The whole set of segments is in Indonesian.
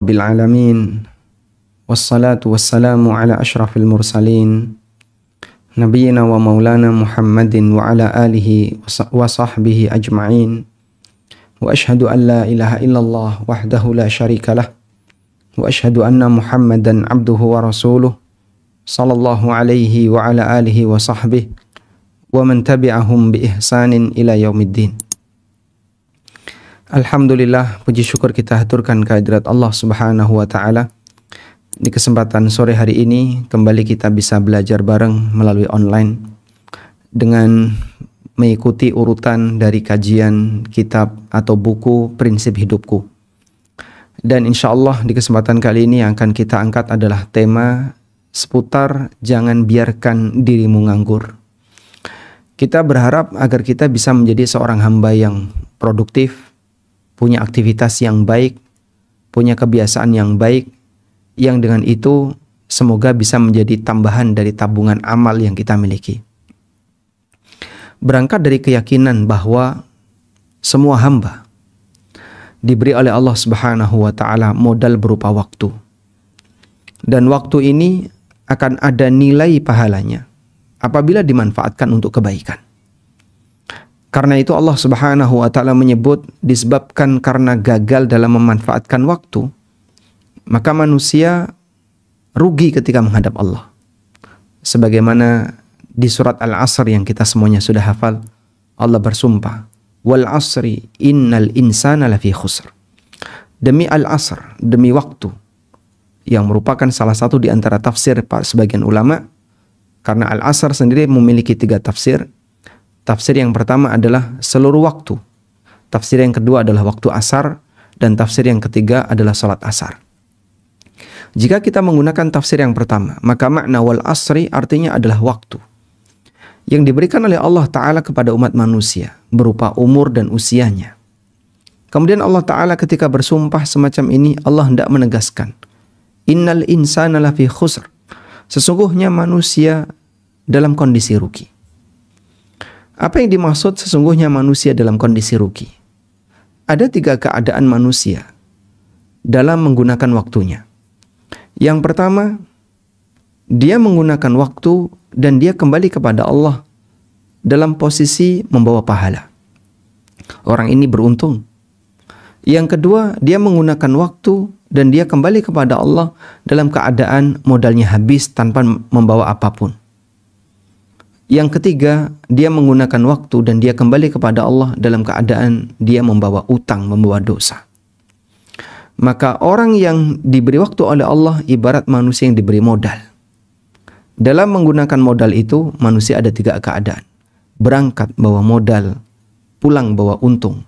Bil alamin wassalatu wassalamu ala asyrafil mursalin nabiyyina wa maulana Muhammadin wa ala alihi wa sahbihi ajma'in wa ashhadu an la ilaha illallah wahdahu la syarikalah wa ashhadu anna Muhammadan abduhu wa rasuluh sallallahu alaihi wa ala alihi wa sahbihi wa man tabi'ahum bi ihsanin ila yaumiddin. Alhamdulillah, puji syukur kita haturkan kehadirat Allah Subhanahu wa taala. Di kesempatan sore hari ini kembali kita bisa belajar bareng melalui online dengan mengikuti urutan dari kajian kitab atau buku Prinsip Hidupku. Dan insya Allah di kesempatan kali ini yang akan kita angkat adalah tema seputar jangan biarkan dirimu nganggur. Kita berharap agar kita bisa menjadi seorang hamba yang produktif, punya aktivitas yang baik, punya kebiasaan yang baik, yang dengan itu semoga bisa menjadi tambahan dari tabungan amal yang kita miliki. Berangkat dari keyakinan bahwa semua hamba diberi oleh Allah Subhanahu wa taala modal berupa waktu. Dan waktu ini akan ada nilai pahalanya apabila dimanfaatkan untuk kebaikan. Karena itu Allah Subhanahu wa taala menyebut disebabkan karena gagal dalam memanfaatkan waktu, maka manusia rugi ketika menghadap Allah. Sebagaimana di surat Al-Asr yang kita semuanya sudah hafal, Allah bersumpah, "Wal 'asri innal insana lafi khusr." Demi Al-Asr, demi waktu, yang merupakan salah satu di antara tafsir sebagian ulama, karena Al-Asr sendiri memiliki 3 tafsir. Tafsir yang pertama adalah seluruh waktu. Tafsir yang kedua adalah waktu asar. Dan tafsir yang ketiga adalah salat asar. Jika kita menggunakan tafsir yang pertama, maka makna wal asri artinya adalah waktu yang diberikan oleh Allah Ta'ala kepada umat manusia berupa umur dan usianya. Kemudian Allah Ta'ala ketika bersumpah semacam ini, Allah hendak menegaskan, innal insana lafi khusr. Sesungguhnya manusia dalam kondisi rugi. Apa yang dimaksud sesungguhnya manusia dalam kondisi rugi? Ada 3 keadaan manusia dalam menggunakan waktunya. Yang pertama, dia menggunakan waktu dan dia kembali kepada Allah dalam posisi membawa pahala. Orang ini beruntung. Yang kedua, dia menggunakan waktu dan dia kembali kepada Allah dalam keadaan modalnya habis tanpa membawa apapun. Yang ketiga, dia menggunakan waktu dan dia kembali kepada Allah dalam keadaan dia membawa utang, membawa dosa. Maka orang yang diberi waktu oleh Allah ibarat manusia yang diberi modal. Dalam menggunakan modal itu, manusia ada 3 keadaan. Berangkat bawa modal, pulang bawa untung.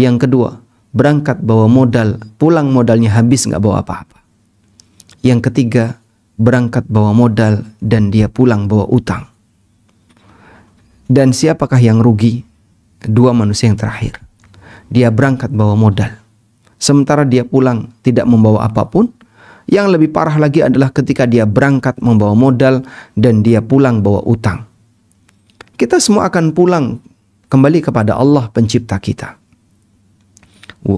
Yang kedua, berangkat bawa modal, pulang modalnya habis nggak bawa apa-apa. Yang ketiga, berangkat bawa modal dan dia pulang bawa utang. Dan siapakah yang rugi? 2 manusia yang terakhir. Dia berangkat bawa modal, sementara dia pulang tidak membawa apapun. Yang lebih parah lagi adalah ketika dia berangkat membawa modal dan dia pulang bawa utang. Kita semua akan pulang kembali kepada Allah pencipta kita.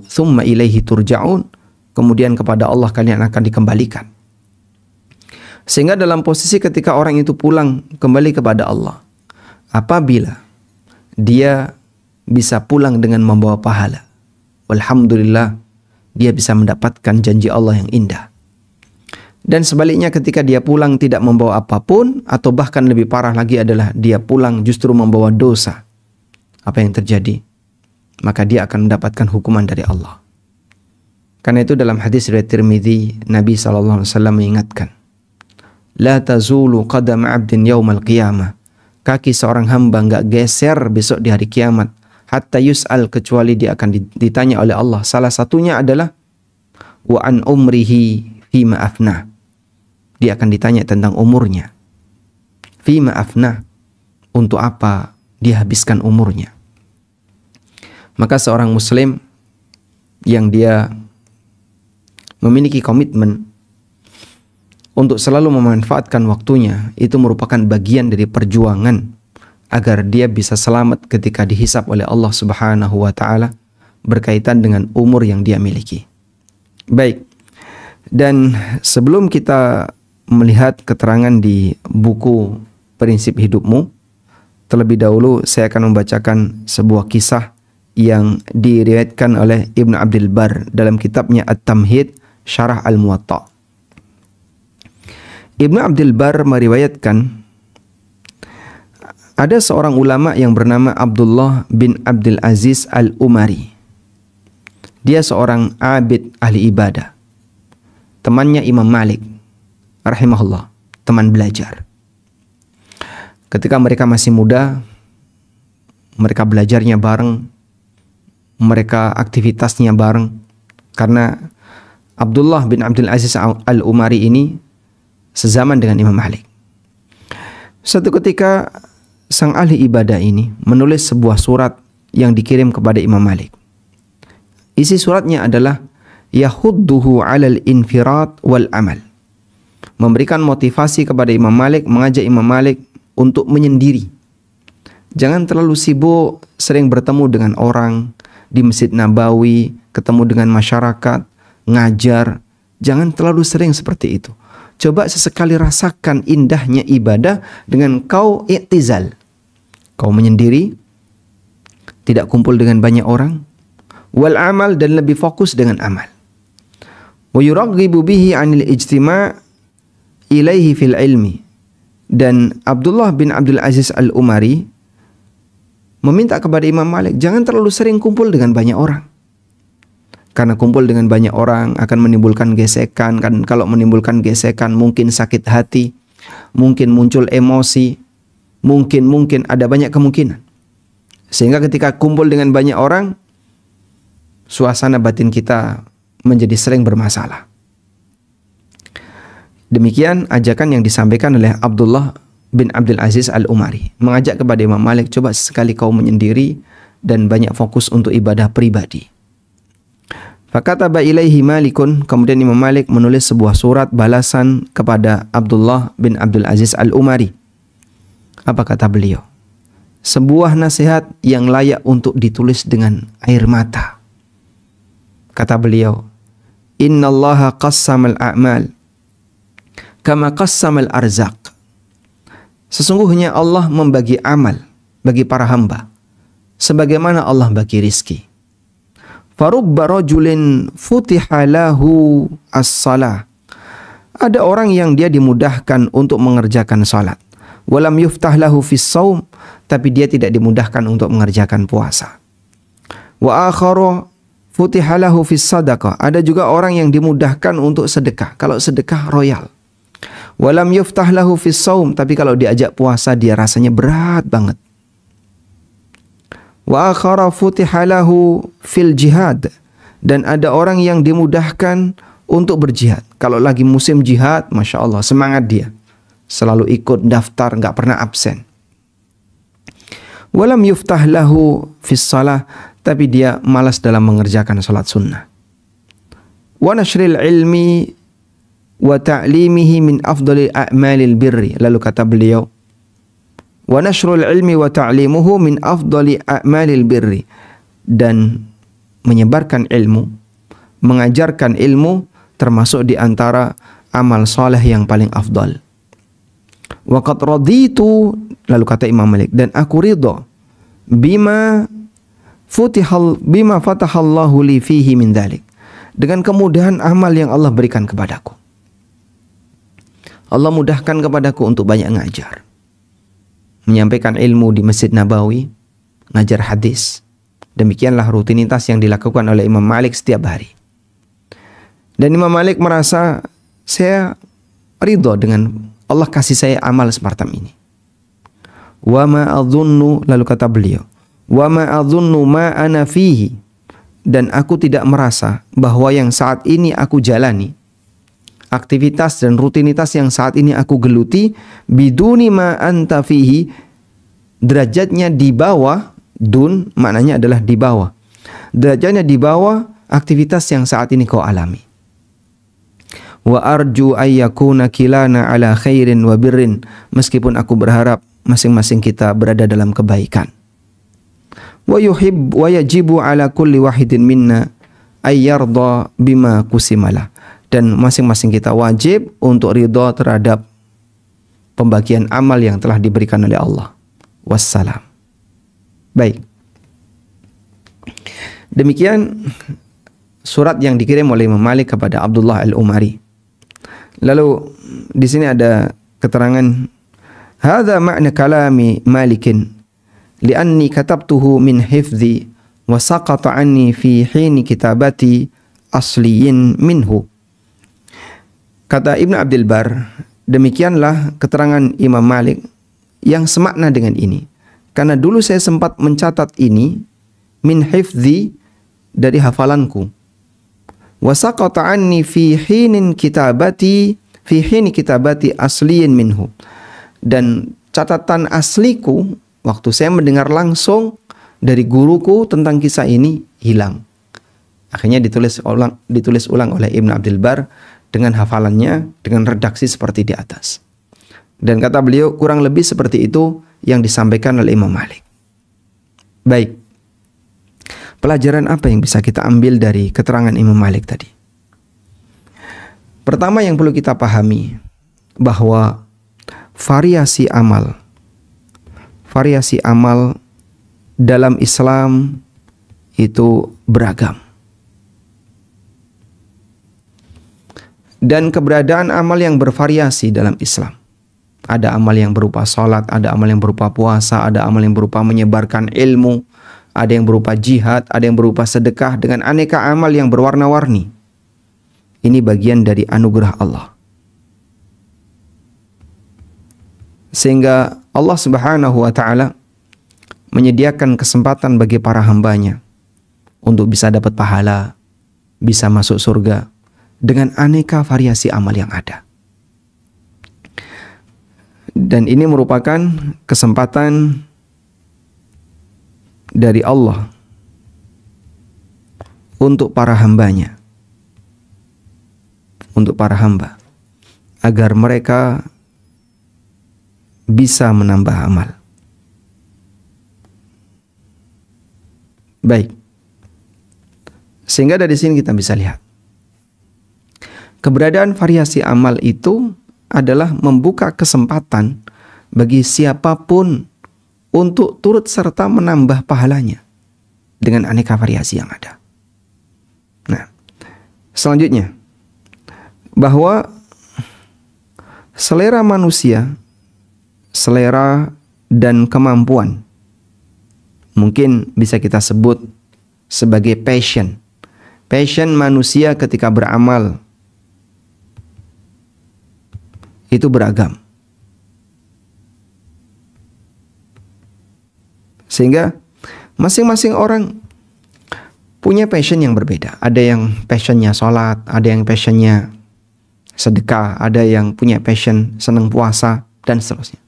Tsumma ilaihi turja'un. Kemudian kepada Allah kalian akan dikembalikan. Sehingga dalam posisi ketika orang itu pulang kembali kepada Allah, apabila dia bisa pulang dengan membawa pahala, walhamdulillah, dia bisa mendapatkan janji Allah yang indah. Dan sebaliknya ketika dia pulang tidak membawa apapun, atau bahkan lebih parah lagi adalah dia pulang justru membawa dosa, apa yang terjadi? Maka dia akan mendapatkan hukuman dari Allah. Karena itu dalam hadis riwayat Tirmidzi, Nabi SAW mengingatkan, la tazulu qadam 'abdin yaumal qiyamah. Kaki seorang hamba enggak geser besok di hari kiamat hatta yus'al, kecuali dia akan ditanya oleh Allah. Salah satunya adalah wa an umrihi fima afna. Dia akan ditanya tentang umurnya. Fima afna, untuk apa dia habiskan umurnya. Maka seorang muslim yang dia memiliki komitmen untuk selalu memanfaatkan waktunya, itu merupakan bagian dari perjuangan agar dia bisa selamat ketika dihisap oleh Allah Subhanahu wa taala berkaitan dengan umur yang dia miliki. Baik. Dan sebelum kita melihat keterangan di buku Prinsip Hidupmu, terlebih dahulu saya akan membacakan sebuah kisah yang diriwayatkan oleh Ibnu Abdul Bar dalam kitabnya At-Tamhid Syarah Al-Muwatta. Ibnu Abdul Bar meriwayatkan ada seorang ulama yang bernama Abdullah bin Abdul Aziz Al-Umari. Dia seorang abid ahli ibadah. Temannya Imam Malik rahimahullah, teman belajar. Ketika mereka masih muda, mereka belajarnya bareng, mereka aktivitasnya bareng. Karena Abdullah bin Abdul Aziz Al-Umari ini sezaman dengan Imam Malik. Suatu ketika sang ahli ibadah ini menulis sebuah surat yang dikirim kepada Imam Malik. Isi suratnya adalah yahudduhu 'alal infirat wal amal. Memberikan motivasi kepada Imam Malik, mengajak Imam Malik untuk menyendiri. Jangan terlalu sibuk sering bertemu dengan orang di Masjid Nabawi, ketemu dengan masyarakat, ngajar. Jangan terlalu sering seperti itu. Coba sesekali rasakan indahnya ibadah dengan kau i'tizal. Kau menyendiri, tidak kumpul dengan banyak orang. Wal amal, dan lebih fokus dengan amal. Wa yuraghibu bihi 'anil ijtima' ilaihi fil ilmi. Dan Abdullah bin Abdul Aziz Al-Umari meminta kepada Imam Malik, jangan terlalu sering kumpul dengan banyak orang. Karena kumpul dengan banyak orang akan menimbulkan gesekan. Kan kalau menimbulkan gesekan mungkin sakit hati, mungkin muncul emosi, mungkin ada banyak kemungkinan. Sehingga ketika kumpul dengan banyak orang, suasana batin kita menjadi sering bermasalah. Demikian ajakan yang disampaikan oleh Abdullah bin Abdul Aziz Al-Umari, mengajak kepada Imam Malik, coba sekali kau menyendiri dan banyak fokus untuk ibadah pribadi. Fakataba ilaihi Malikun, kemudian Imam Malik menulis sebuah surat balasan kepada Abdullah bin Abdul Aziz Al-Umari. Apa kata beliau? Sebuah nasihat yang layak untuk ditulis dengan air mata. Kata beliau, innallaha qassamal a'mal kama qassamal arzaq. Sesungguhnya Allah membagi amal bagi para hamba sebagaimana Allah bagi rizki. Farubba rajulin futiha lahu as-salah. Ada orang yang dia dimudahkan untuk mengerjakan salat. Walam yuftah lahu fis saum, tapi dia tidak dimudahkan untuk mengerjakan puasa. Wa akharu futiha lahu fis sadaqah. Ada juga orang yang dimudahkan untuk sedekah. Kalau sedekah royal. Walam yuftah lahu fis saum, tapi kalau diajak puasa dia rasanya berat banget. Wa akhara futiha lahu fil jihad, dan ada orang yang dimudahkan untuk berjihad. Kalau lagi musim jihad, Masya Allah, semangat dia. Selalu ikut daftar, nggak pernah absen. Walam yuftah lahu fis salah, tapi dia malas dalam mengerjakan salat sunnah. Wa nashril ilmi wa ta'limihi min afdali a'malil birri. Lalu kata beliau, wa nashrul ilmi wa ta'limuhu min afdali a'malil birri. Dan menyebarkan ilmu, mengajarkan ilmu termasuk di antara amal soleh yang paling afdal. Wa qad raditu, lalu kata Imam Malik, dan aku ridha bima fatahallahu li fihi min dzalik, dengan kemudahan amal yang Allah berikan kepadaku. Allah mudahkan kepadaku untuk banyak ngajar, menyampaikan ilmu di Masjid Nabawi, ngajar hadis. Demikianlah rutinitas yang dilakukan oleh Imam Malik setiap hari. Dan Imam Malik merasa, saya ridho dengan Allah kasih saya amal semacam ini. Wa ma adzunnu, lalu kata beliau, wa ma adzunnu ma ana fihi, dan aku tidak merasa bahwa yang saat ini aku jalani, aktivitas dan rutinitas yang saat ini aku geluti, biduni ma anta fihi, derajatnya di bawah, dun maknanya adalah di bawah, derajatnya di bawah aktivitas yang saat ini kau alami. Wa arju ayyakuna kilana ala khairin wa birrin, meskipun aku berharap masing-masing kita berada dalam kebaikan. Wa yuhib wa yajibu ala kulli wahidin minna ayyarda bima kusimalah. Dan masing-masing kita wajib untuk ridha terhadap pembagian amal yang telah diberikan oleh Allah. Wassalam. Baik. Demikian surat yang dikirim oleh Imam Malik kepada Abdullah Al-Umari. Lalu di sini ada keterangan, hadza ma'na kalami Malikin li'anni katabtuhu min hifdzi wa saqata anni fi hini kitabati asliyin minhu. Kata Ibnu Abdul Bar, demikianlah keterangan Imam Malik yang semakna dengan ini. Karena dulu saya sempat mencatat ini min hifdzi, dari hafalanku. Wa saqata anni fi hini kitabati asliyin minhu. Dan catatan asliku waktu saya mendengar langsung dari guruku tentang kisah ini hilang. Akhirnya ditulis ulang oleh Ibnu Abdul Bar dengan hafalannya, dengan redaksi seperti di atas. Dan kata beliau, kurang lebih seperti itu yang disampaikan oleh Imam Malik. Baik. Pelajaran apa yang bisa kita ambil dari keterangan Imam Malik tadi? Pertama yang perlu kita pahami, bahwa variasi amal dalam Islam itu beragam. Dan keberadaan amal yang bervariasi dalam Islam. Ada amal yang berupa sholat, ada amal yang berupa puasa, ada amal yang berupa menyebarkan ilmu, ada yang berupa jihad, ada yang berupa sedekah, dengan aneka amal yang berwarna-warni. Ini bagian dari anugerah Allah. Sehingga Allah Subhanahu wa Ta'ala menyediakan kesempatan bagi para hambanya untuk bisa dapat pahala, bisa masuk surga, dengan aneka variasi amal yang ada. Dan ini merupakan kesempatan dari Allah untuk para hambanya, untuk para hamba, agar mereka bisa menambah amal. Baik. Sehingga dari sini kita bisa lihat, keberadaan variasi amal itu adalah membuka kesempatan bagi siapapun untuk turut serta menambah pahalanya dengan aneka variasi yang ada. Nah, selanjutnya, bahwa selera manusia, selera dan kemampuan mungkin bisa kita sebut sebagai passion. Passion manusia ketika beramal itu beragam. Sehingga masing-masing orang punya passion yang berbeda. Ada yang passionnya sholat, ada yang passionnya sedekah, ada yang punya passion senang puasa, dan seterusnya.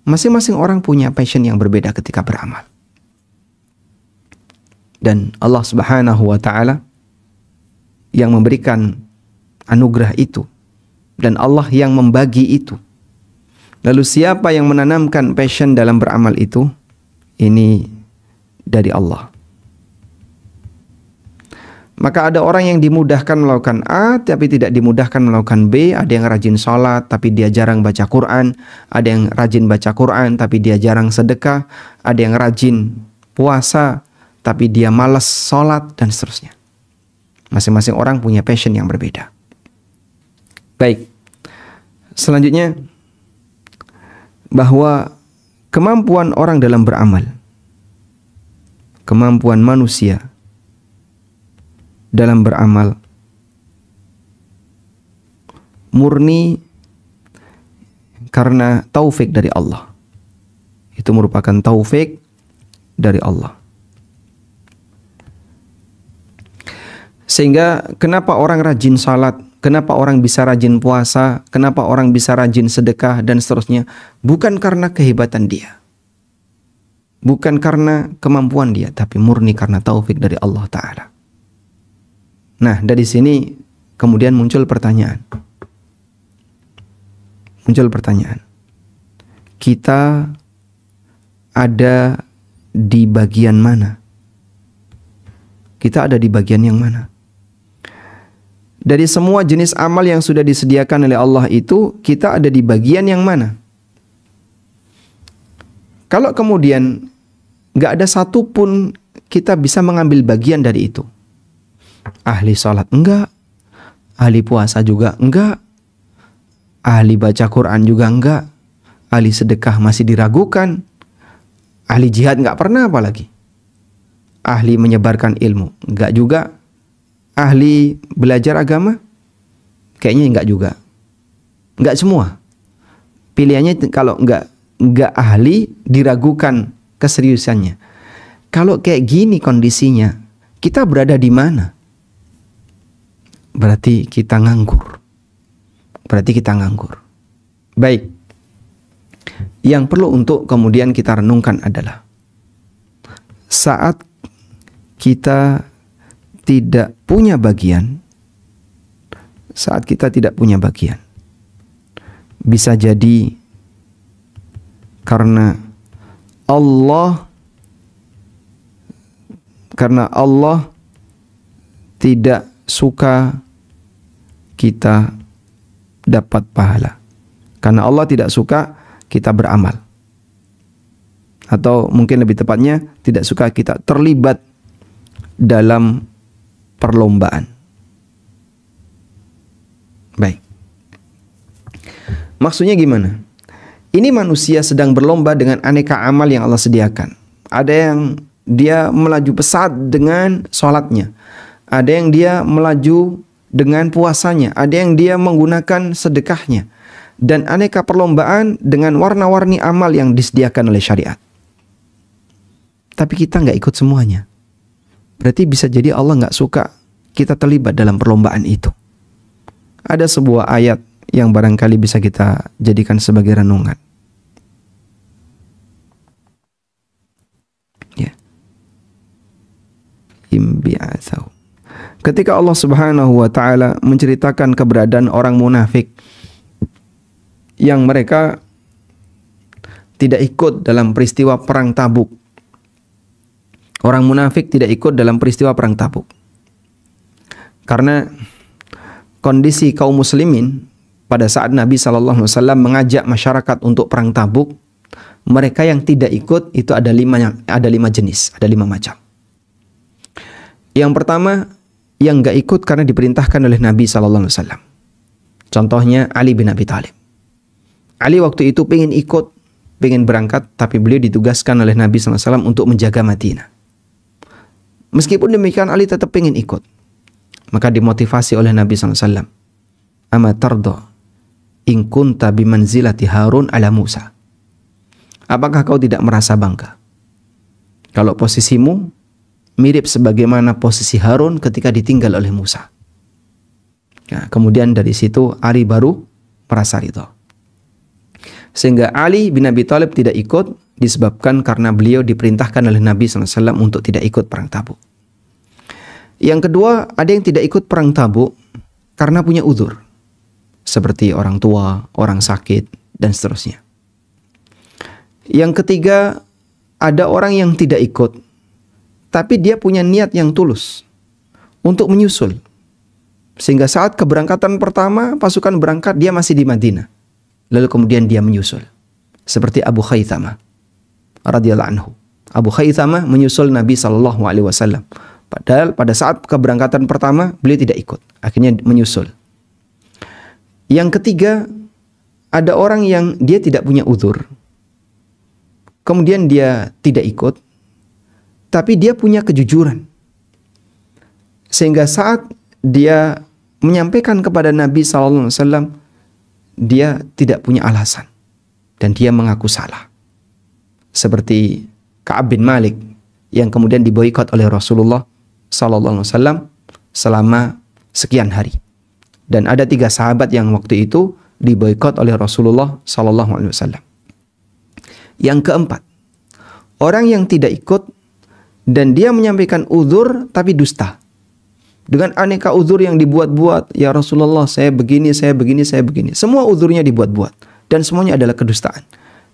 Masing-masing orang punya passion yang berbeda ketika beramal. Dan Allah Subhanahu wa Ta'ala yang memberikan anugerah itu, dan Allah yang membagi itu. Lalu siapa yang menanamkan passion dalam beramal itu? Ini dari Allah. Maka ada orang yang dimudahkan melakukan A, tapi tidak dimudahkan melakukan B. Ada yang rajin sholat, tapi dia jarang baca Quran. Ada yang rajin baca Quran, tapi dia jarang sedekah. Ada yang rajin puasa, tapi dia malas sholat, dan seterusnya. Masing-masing orang punya passion yang berbeda. Baik. Selanjutnya, bahwa kemampuan orang dalam beramal, kemampuan manusia dalam beramal murni karena taufik dari Allah. Itu merupakan taufik dari Allah. Sehingga kenapa orang rajin salat, kenapa orang bisa rajin puasa, kenapa orang bisa rajin sedekah, dan seterusnya, bukan karena kehebatan dia, bukan karena kemampuan dia, tapi murni karena taufik dari Allah Ta'ala. Nah, dari sini kemudian muncul pertanyaan. Kita ada di bagian mana? Kita ada di bagian yang mana? Dari semua jenis amal yang sudah disediakan oleh Allah itu, kita ada di bagian yang mana? Kalau kemudian nggak ada satupun kita bisa mengambil bagian dari itu. Ahli sholat enggak, ahli puasa juga enggak, ahli baca Quran juga enggak, ahli sedekah masih diragukan, ahli jihad enggak pernah, apalagi ahli menyebarkan ilmu enggak juga, ahli belajar agama kayaknya enggak juga, enggak semua. Pilihannya kalau enggak ahli, diragukan keseriusannya. Kalau kayak gini kondisinya, kita berada di mana? Berarti kita nganggur. Baik. Yang perlu untuk kemudian kita renungkan adalah saat kita tidak punya bagian, bisa jadi karena Allah tidak suka kita dapat pahala. Karena Allah tidak suka kita beramal. Atau mungkin lebih tepatnya, tidak suka kita terlibat dalam perlombaan. Baik. Maksudnya gimana? Ini manusia sedang berlomba dengan aneka amal yang Allah sediakan. Ada yang dia melaju pesat dengan sholatnya. Ada yang dia melaju dengan puasanya. Ada yang dia menggunakan sedekahnya. Dan aneka perlombaan dengan warna-warni amal yang disediakan oleh syariat. Tapi kita nggak ikut semuanya. Berarti bisa jadi Allah nggak suka kita terlibat dalam perlombaan itu. Ada sebuah ayat yang barangkali bisa kita jadikan sebagai renungan. Ya. Ketika Allah Subhanahu wa taala menceritakan keberadaan orang munafik yang mereka tidak ikut dalam peristiwa perang Tabuk. Orang munafik tidak ikut dalam peristiwa perang Tabuk. Karena kondisi kaum muslimin pada saat Nabi SAW mengajak masyarakat untuk perang Tabuk, mereka yang tidak ikut itu ada lima jenis, ada 5 macam. Yang pertama, yang nggak ikut karena diperintahkan oleh Nabi SAW. Contohnya Ali bin Abi Thalib. Ali waktu itu pengen berangkat, tapi beliau ditugaskan oleh Nabi SAW untuk menjaga Madinah. Meskipun demikian, Ali tetap pengen ikut. Maka dimotivasi oleh Nabi SAW. Ama tardo in kunta bimanzilati Harun ala Musa. Apakah kau tidak merasa bangga kalau posisimu mirip sebagaimana posisi Harun ketika ditinggal oleh Musa? Nah, kemudian dari situ Ali baru merasa ridho. Sehingga Ali bin Abi Thalib tidak ikut disebabkan karena beliau diperintahkan oleh Nabi SAW untuk tidak ikut perang Tabuk. Yang kedua, ada yang tidak ikut perang Tabuk karena punya uzur. Seperti orang tua, orang sakit, dan seterusnya. Yang ketiga, ada orang yang tidak ikut, tapi dia punya niat yang tulus untuk menyusul. Sehingga saat keberangkatan pertama, pasukan berangkat, dia masih di Madinah. Lalu kemudian dia menyusul. Seperti Abu Khaythamah radhiyallahu anhu. Abu Khaythamah menyusul Nabi SAW. Padahal pada saat keberangkatan pertama, beliau tidak ikut. Akhirnya menyusul. Yang ketiga, ada orang yang dia tidak punya uzur. Kemudian dia tidak ikut. Tapi dia punya kejujuran. Sehingga saat dia menyampaikan kepada Nabi SAW, dia tidak punya alasan. Dan dia mengaku salah. Seperti Ka'ab bin Malik yang kemudian diboikot oleh Rasulullah SAW selama sekian hari. Dan ada 3 sahabat yang waktu itu diboikot oleh Rasulullah SAW. Yang keempat, orang yang tidak ikut dan dia menyampaikan uzur tapi dusta. Dengan aneka uzur yang dibuat-buat. Ya Rasulullah, saya begini. Semua uzurnya dibuat-buat. Dan semuanya adalah kedustaan.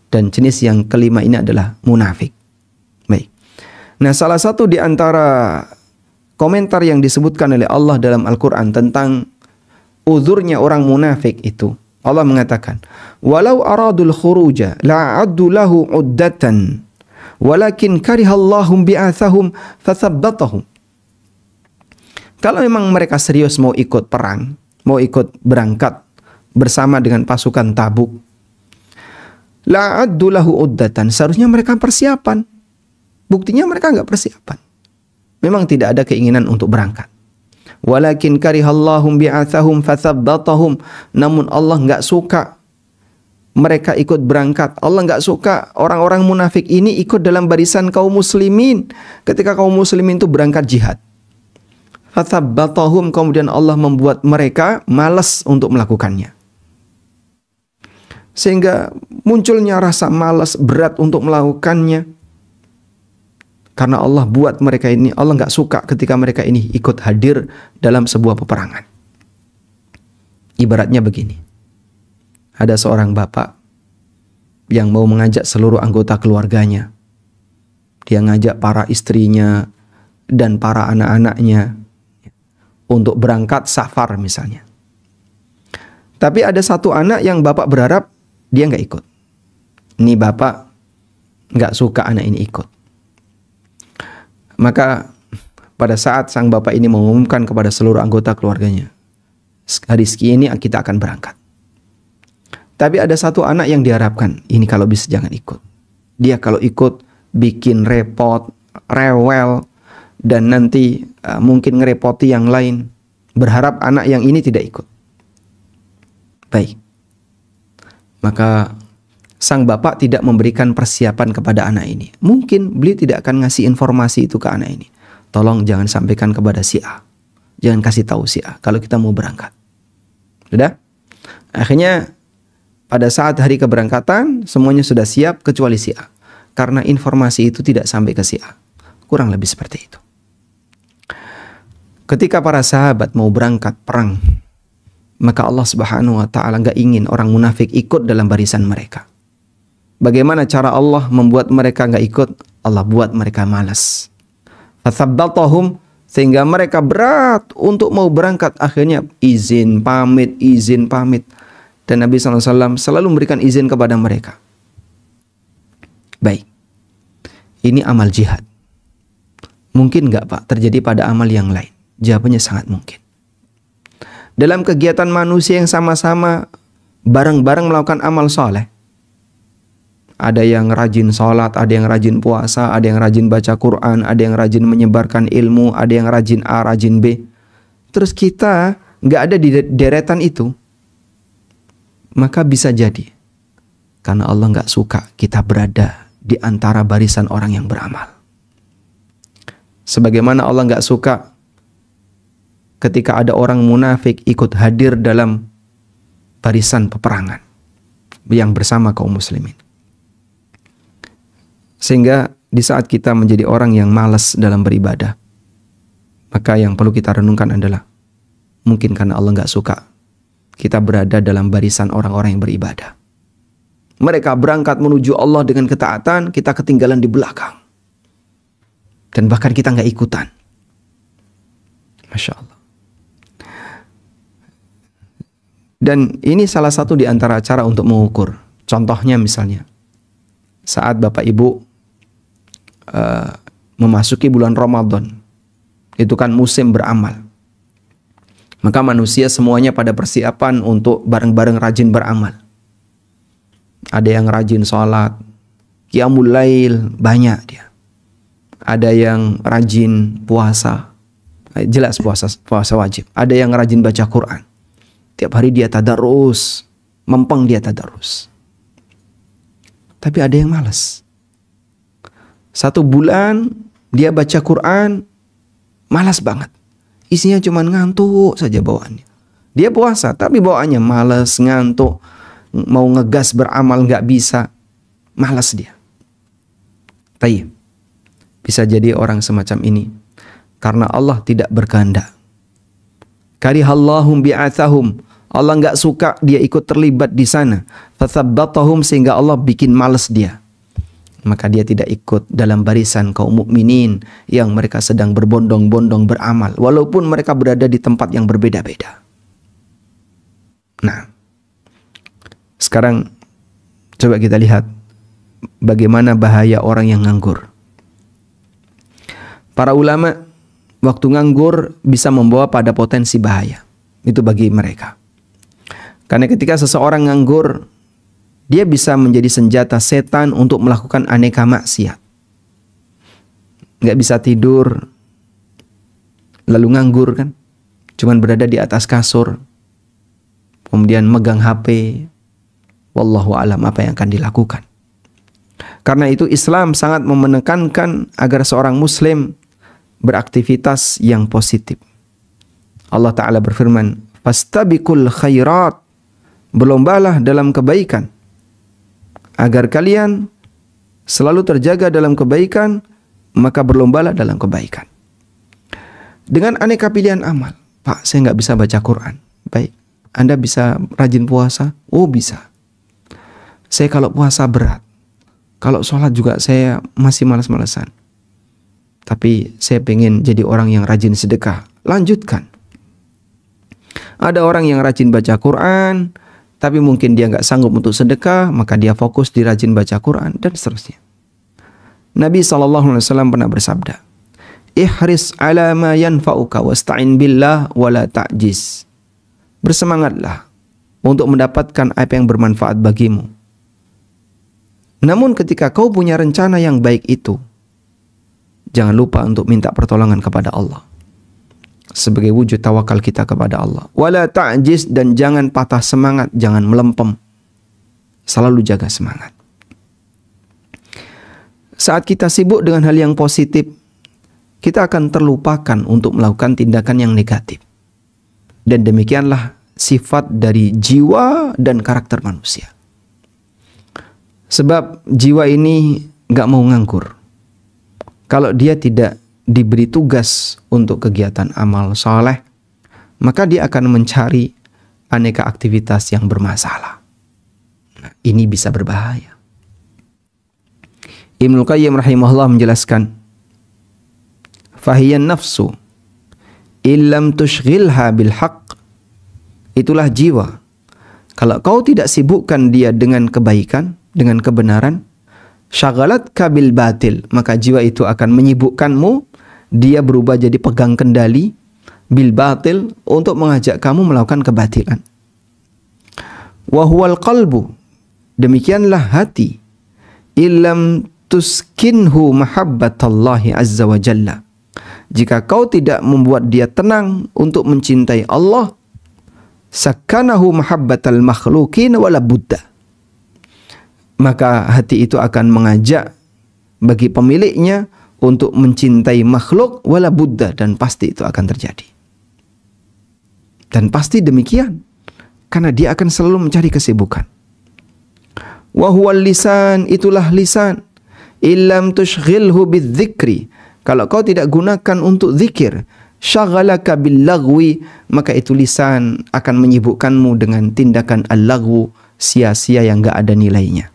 Dan jenis yang kelima ini adalah munafik. Baik. Nah, salah satu di antara komentar yang disebutkan oleh Allah dalam Al-Quran tentang uzurnya orang munafik itu. Allah mengatakan, "Walau aradul khuruja la'addu lahu 'uddatan, walakin karihallahum bi'atsahum fathabbatahum." Kalau memang mereka serius mau ikut perang, mau ikut berangkat bersama dengan pasukan Tabuk, la'addu lahu 'uddatan, seharusnya mereka persiapan. Buktinya mereka enggak persiapan. Memang tidak ada keinginan untuk berangkat. Walakin karihallahum bi'atsahum fathabbatahum. Namun Allah enggak suka mereka ikut berangkat. Allah enggak suka orang-orang munafik ini ikut dalam barisan kaum muslimin ketika kaum muslimin itu berangkat jihad. Fathabbatahum, kemudian Allah membuat mereka malas untuk melakukannya. Sehingga munculnya rasa malas, berat untuk melakukannya. Karena Allah buat mereka ini, Allah nggak suka ketika mereka ini ikut hadir dalam sebuah peperangan. Ibaratnya begini. Ada seorang bapak yang mau mengajak seluruh anggota keluarganya. Dia ngajak para istrinya dan para anak-anaknya untuk berangkat safar misalnya. Tapi ada satu anak yang bapak berharap dia nggak ikut. Ini bapak nggak suka anak ini ikut. Maka pada saat sang bapak ini mengumumkan kepada seluruh anggota keluarganya, hari ini kita akan berangkat. Tapi ada satu anak yang diharapkan, ini kalau bisa jangan ikut. Dia kalau ikut bikin repot, rewel, dan nanti mungkin ngerepoti yang lain. Berharap anak yang ini tidak ikut. Baik. Maka sang bapak tidak memberikan persiapan kepada anak ini. Mungkin beliau tidak akan ngasih informasi itu ke anak ini. Tolong jangan sampaikan kepada si A. Jangan kasih tahu si A kalau kita mau berangkat. Sudah? Akhirnya pada saat hari keberangkatan semuanya sudah siap kecuali si A. Karena informasi itu tidak sampai ke si A. Kurang lebih seperti itu. Ketika para sahabat mau berangkat perang, maka Allah Subhanahu wa taala enggak ingin orang munafik ikut dalam barisan mereka. Bagaimana cara Allah membuat mereka enggak ikut? Allah buat mereka malas. Fathabbatahum, sehingga mereka berat untuk mau berangkat. Akhirnya izin pamit. Dan Nabi SAW selalu memberikan izin kepada mereka. Baik. Ini amal jihad. Mungkin enggak Pak terjadi pada amal yang lain? Jawabannya sangat mungkin. Dalam kegiatan manusia yang sama-sama bareng-bareng melakukan amal soleh. Ada yang rajin sholat, ada yang rajin puasa, ada yang rajin baca Quran, ada yang rajin menyebarkan ilmu, ada yang rajin A, rajin B. Terus kita nggak ada di deretan itu. Maka bisa jadi karena Allah nggak suka kita berada di antara barisan orang yang beramal. Sebagaimana Allah nggak suka ketika ada orang munafik ikut hadir dalam barisan peperangan yang bersama kaum muslimin. Sehingga di saat kita menjadi orang yang malas dalam beribadah, maka yang perlu kita renungkan adalah mungkin karena Allah nggak suka kita berada dalam barisan orang-orang yang beribadah. Mereka berangkat menuju Allah dengan ketaatan, kita ketinggalan di belakang. Dan bahkan kita nggak ikutan. Masya Allah. Dan ini salah satu di antara cara untuk mengukur. Contohnya misalnya, saat Bapak Ibu memasuki bulan Ramadan, itu kan musim beramal. Maka manusia semuanya pada persiapan untuk bareng-bareng rajin beramal. Ada yang rajin sholat, qiyamul lail, banyak dia. Ada yang rajin puasa, jelas puasa wajib. Ada yang rajin baca Quran. Tiap hari dia tadarus, mempeng dia tadarus. Tapi ada yang malas. 1 bulan dia baca Quran, malas banget. Isinya cuma ngantuk saja bawaannya. Dia puasa, tapi bawaannya malas, ngantuk. Mau ngegas beramal nggak bisa. Malas dia. Tayyib. Bisa jadi orang semacam ini karena Allah tidak berkehendak. Karihallahum bi'atsahum. Allah nggak suka dia ikut terlibat di sana. Fathabbatahum, sehingga Allah bikin malas dia. Maka dia tidak ikut dalam barisan kaum mukminin yang mereka sedang berbondong-bondong beramal, walaupun mereka berada di tempat yang berbeda-beda. Nah, sekarang coba kita lihat bagaimana bahaya orang yang nganggur. Para ulama, waktu nganggur bisa membawa pada potensi bahaya. Itu bagi mereka. Karena ketika seseorang nganggur, dia bisa menjadi senjata setan untuk melakukan aneka maksiat. Nggak bisa tidur, lalu nganggur kan. Cuman berada di atas kasur, kemudian megang HP. Wallahu alam apa yang akan dilakukan. Karena itu Islam sangat menekankan agar seorang muslim beraktivitas yang positif. Allah Ta'ala berfirman, fastabiqul khairat, berlombalah dalam kebaikan, agar kalian selalu terjaga dalam kebaikan, maka berlombalah dalam kebaikan. Dengan aneka pilihan amal. Pak, saya nggak bisa baca Quran. Baik, Anda bisa rajin puasa? Oh, bisa. Saya kalau puasa berat. Kalau sholat juga saya masih malas-malasan. Tapi saya pengen jadi orang yang rajin sedekah. Lanjutkan. Ada orang yang rajin baca Quran, tapi mungkin dia nggak sanggup untuk sedekah, maka dia fokus di rajin baca Quran, dan seterusnya. Nabi SAW pernah bersabda, ihris ala ma yanfa'uka wasta'in billah wala ta'jiz. Bersemangatlah untuk mendapatkan apa yang bermanfaat bagimu. Namun ketika kau punya rencana yang baik itu, jangan lupa untuk minta pertolongan kepada Allah sebagai wujud tawakal kita kepada Allah. Wala ta'jiz, dan jangan patah semangat, jangan melempem. Selalu jaga semangat. Saat kita sibuk dengan hal yang positif, kita akan terlupakan untuk melakukan tindakan yang negatif. Dan demikianlah sifat dari jiwa dan karakter manusia. Sebab jiwa ini gak mau nganggur. Kalau dia tidak diberi tugas untuk kegiatan amal soleh, maka dia akan mencari aneka aktivitas yang bermasalah. Nah, ini bisa berbahaya. Ibnu Qayyim rahimahullah menjelaskan, fahiyan nafsu illam tushghilha bil haqq, itulah jiwa. Kalau kau tidak sibukkan dia dengan kebaikan, dengan kebenaran, syaghalat kabil batil, maka jiwa itu akan menyibukkanmu. Dia berubah jadi pegang kendali bil batil untuk mengajak kamu melakukan kebatilan. Wa huwal qalbu, demikianlah hati, illam tuskinhu mahabbatallahi azza wa jalla. Jika kau tidak membuat dia tenang untuk mencintai Allah, sakanahu mahabbatal makhlukin wala budda, maka hati itu akan mengajak bagi pemiliknya untuk mencintai makhluk wala budda, dan pasti itu akan terjadi. Dan pasti demikian, karena dia akan selalu mencari kesibukan. Wa huwal lisan, itulah lisan, illam tushghilhu bidzikri, kalau kau tidak gunakan untuk zikir, syaghalaka bil lagwi, maka itu lisan akan menyibukkanmu dengan tindakan al-lagwu, sia-sia yang enggak ada nilainya.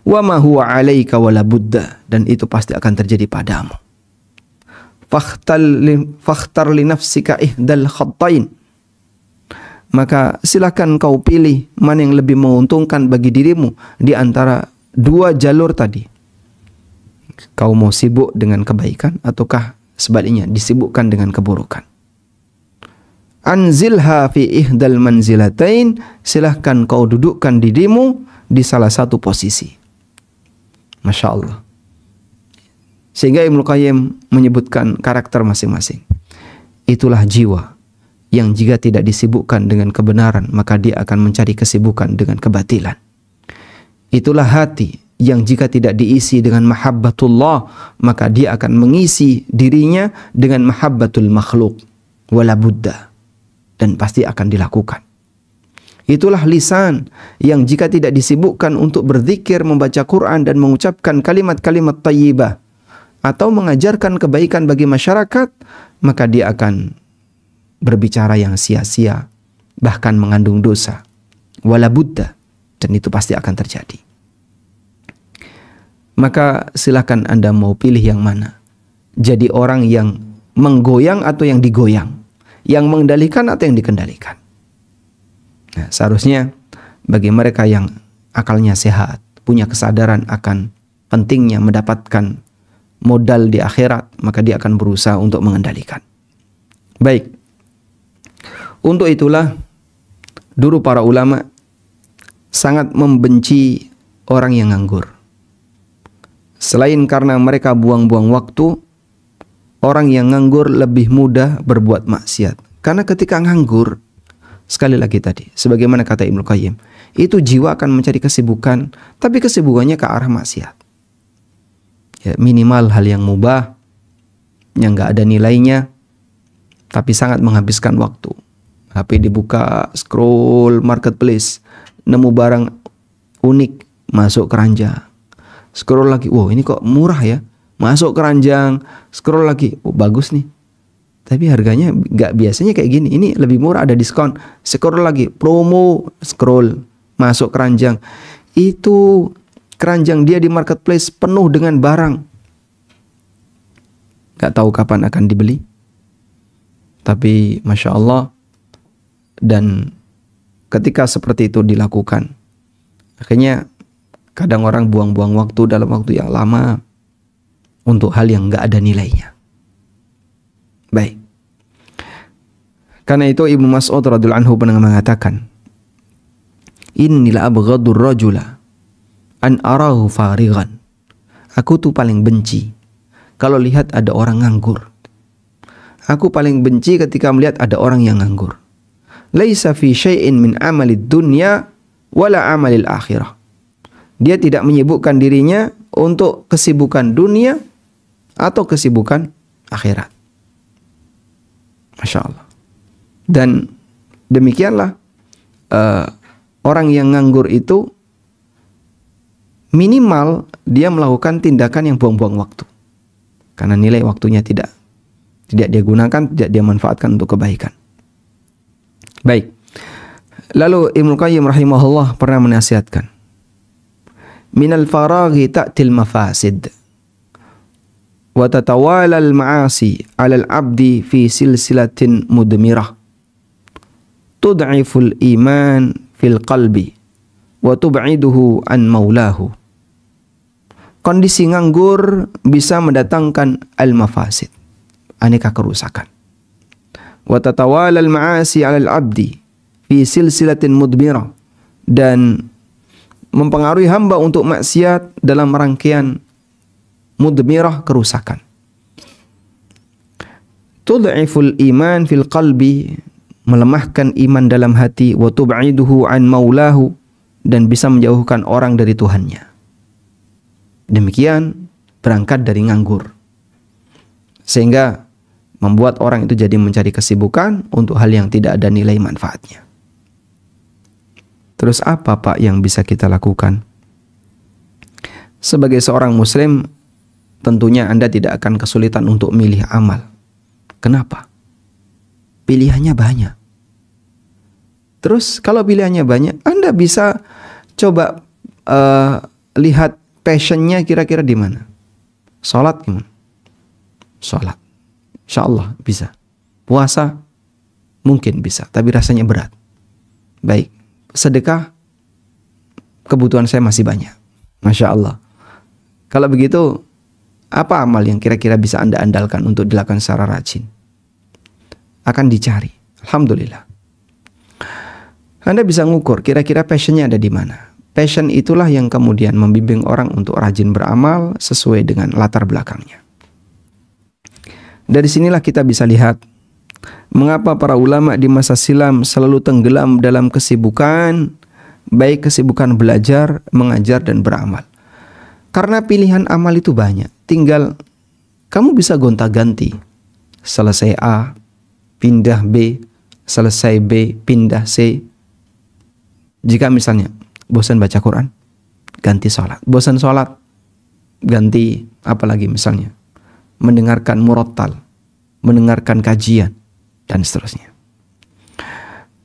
Wa ma huwa 'alaika wala budda, dan itu pasti akan terjadi padamu. Fakhtar li nafsika ihdal khattain, maka silakan kau pilih mana yang lebih menguntungkan bagi dirimu di antara dua jalur tadi. Kau mau sibuk dengan kebaikan ataukah sebaliknya disibukkan dengan keburukan? Anzilha fi ihdal manzilatain, silahkan kau dudukkan dirimu di salah satu posisi. Masya Allah. Sehingga Ibnu Qayyim menyebutkan karakter masing-masing. Itulah jiwa yang jika tidak disibukkan dengan kebenaran, maka dia akan mencari kesibukan dengan kebatilan. Itulah hati yang jika tidak diisi dengan mahabbatullah, maka dia akan mengisi dirinya dengan mahabbatul makhluk wala budda, dan pasti akan dilakukan. Itulah lisan yang jika tidak disibukkan untuk berzikir, membaca Quran, dan mengucapkan kalimat-kalimat thayyibah atau mengajarkan kebaikan bagi masyarakat, maka dia akan berbicara yang sia-sia, bahkan mengandung dosa wala budda, dan itu pasti akan terjadi. Maka silakan Anda mau pilih yang mana. Jadi orang yang menggoyang atau yang digoyang, yang mengendalikan atau yang dikendalikan. Nah, seharusnya bagi mereka yang akalnya sehat, punya kesadaran akan pentingnya mendapatkan modal di akhirat, maka dia akan berusaha untuk mengendalikan. Baik. Untuk itulah dulu para ulama sangat membenci orang yang nganggur. Selain karena mereka buang-buang waktu, orang yang nganggur lebih mudah berbuat maksiat. Karena ketika nganggur, sekali lagi tadi, sebagaimana kata Ibnu Qayyim, itu jiwa akan mencari kesibukan, tapi kesibukannya ke arah maksiat. Ya, minimal hal yang mubah, yang gak ada nilainya, tapi sangat menghabiskan waktu. HP dibuka, scroll marketplace, nemu barang unik, masuk keranjang. Scroll lagi, wow ini kok murah ya, masuk keranjang. Scroll lagi, oh bagus nih, tapi harganya gak biasanya kayak gini, ini lebih murah, ada diskon. Scroll lagi, promo, scroll, masuk keranjang. Itu keranjang dia di marketplace penuh dengan barang, gak tahu kapan akan dibeli. Tapi Masya Allah, dan ketika seperti itu dilakukan, akhirnya kadang orang buang-buang waktu dalam waktu yang lama untuk hal yang gak ada nilainya. Baik. Karena itu Ibnu Mas'ud radhiyallahu anhu pernah mengatakan, "Innila abghadur rajula an arahu farighan." Aku tuh paling benci kalau lihat ada orang nganggur. Aku paling benci ketika melihat ada orang yang nganggur. Laisa fi syai'in min amalid dunya wala amalil akhirah. Dia tidak menyibukkan dirinya untuk kesibukan dunia atau kesibukan akhirat. Masya Allah. Dan demikianlah orang yang nganggur itu minimal dia melakukan tindakan yang buang-buang waktu. Karena nilai waktunya tidak dia gunakan, tidak dia manfaatkan untuk kebaikan. Baik. Lalu Ibnu Qayyim rahimahullah pernah menasihatkan, minal faraghi ta'til mafasid wa tatawala al-ma'asi 'ala al-'abdi fi silsilatin mudmirah tud'iful iman fil qalbi wa tub'iduhu an maulahu. Kondisi nganggur bisa mendatangkan al-mafasid, aneka kerusakan. Wa tatawala al-ma'asi 'ala al-'abdi fi silsilatin mudmirah, dan mempengaruhi hamba untuk maksiat dalam rangkaian mudmirah, kerusakan. Tud'iful iman fil qalbi, melemahkan iman dalam hati, wa tub'iduhu an maulahu, dan bisa menjauhkan orang dari Tuhannya. Demikian berangkat dari nganggur, sehingga membuat orang itu jadi mencari kesibukan untuk hal yang tidak ada nilai manfaatnya. Terus apa Pak yang bisa kita lakukan? Sebagai seorang muslim, tentunya Anda tidak akan kesulitan untuk milih amal. Kenapa? Pilihannya banyak. Terus kalau pilihannya banyak, Anda bisa coba lihat passionnya kira-kira di mana. Salat gimana? Salat, insya Allah bisa. Puasa mungkin bisa, tapi rasanya berat. Baik, sedekah, kebutuhan saya masih banyak. Masya Allah. Kalau begitu, apa amal yang kira-kira bisa Anda andalkan untuk dilakukan secara rajin? Akan dicari. Alhamdulillah. Anda bisa ngukur kira-kira passionnya ada di mana. Passion itulah yang kemudian membimbing orang untuk rajin beramal sesuai dengan latar belakangnya. Dari sinilah kita bisa lihat mengapa para ulama di masa silam selalu tenggelam dalam kesibukan, baik kesibukan belajar, mengajar, dan beramal. Karena pilihan amal itu banyak. Tinggal kamu bisa gonta-ganti. Selesai A, pindah B, selesai B, pindah C. Jika misalnya bosan baca Quran, ganti sholat. Bosan sholat, ganti apalagi misalnya mendengarkan murattal, mendengarkan kajian, dan seterusnya.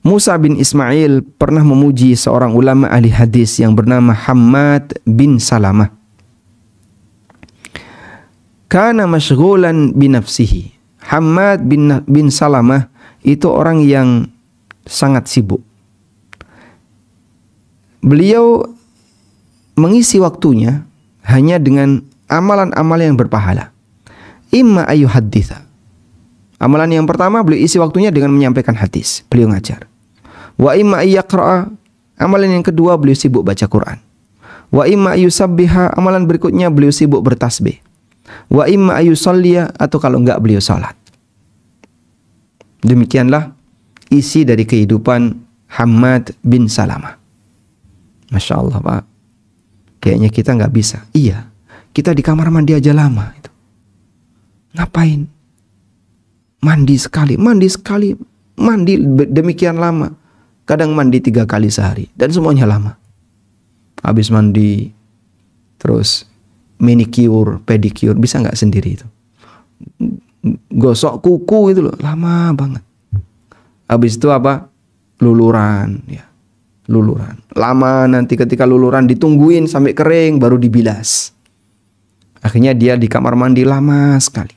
Musa bin Ismail pernah memuji seorang ulama ahli hadis yang bernama Hammad bin Salamah. Kana masyghulan binafsihi. Hammad bin Salamah itu orang yang sangat sibuk. beliau mengisi waktunya hanya dengan amalan-amalan yang berpahala. Imma ayyuhadditha. Amalan yang pertama, beliau isi waktunya dengan menyampaikan hadis, beliau ngajar. Wa imma ayyaqra'a. Amalan yang kedua, beliau sibuk baca Quran. Wa imma ayyusabbiha. Amalan berikutnya, beliau sibuk bertasbih. Wa imma ayyusalliya, atau kalau enggak beliau salat. Demikianlah isi dari kehidupan Hammad bin Salamah. Masya Allah, Pak. Kayaknya kita nggak bisa. Iya, kita di kamar mandi aja lama itu. Ngapain? Mandi sekali, mandi demikian lama. Kadang mandi 3 kali sehari dan semuanya lama. Habis mandi, terus manicure, pedicure, bisa nggak sendiri itu? Gosok kuku itu loh, lama banget. Habis itu apa? Luluran, ya. Luluran. Lama, nanti ketika luluran ditungguin sampai kering baru dibilas. Akhirnya dia di kamar mandi lama sekali.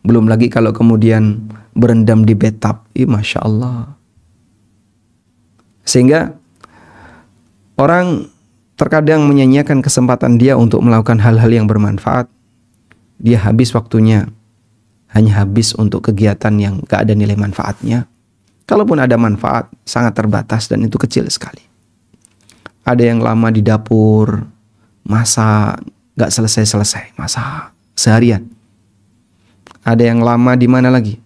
Belum lagi kalau kemudian berendam di bathtub. Masya Allah. Sehingga orang terkadang menyanyiakan kesempatan dia untuk melakukan hal-hal yang bermanfaat. Dia habis waktunya hanya habis untuk kegiatan yang gak ada nilai manfaatnya. Kalaupun ada manfaat, sangat terbatas dan itu kecil sekali. Ada yang lama di dapur, masak, gak selesai-selesai, masak seharian. Ada yang lama di mana lagi.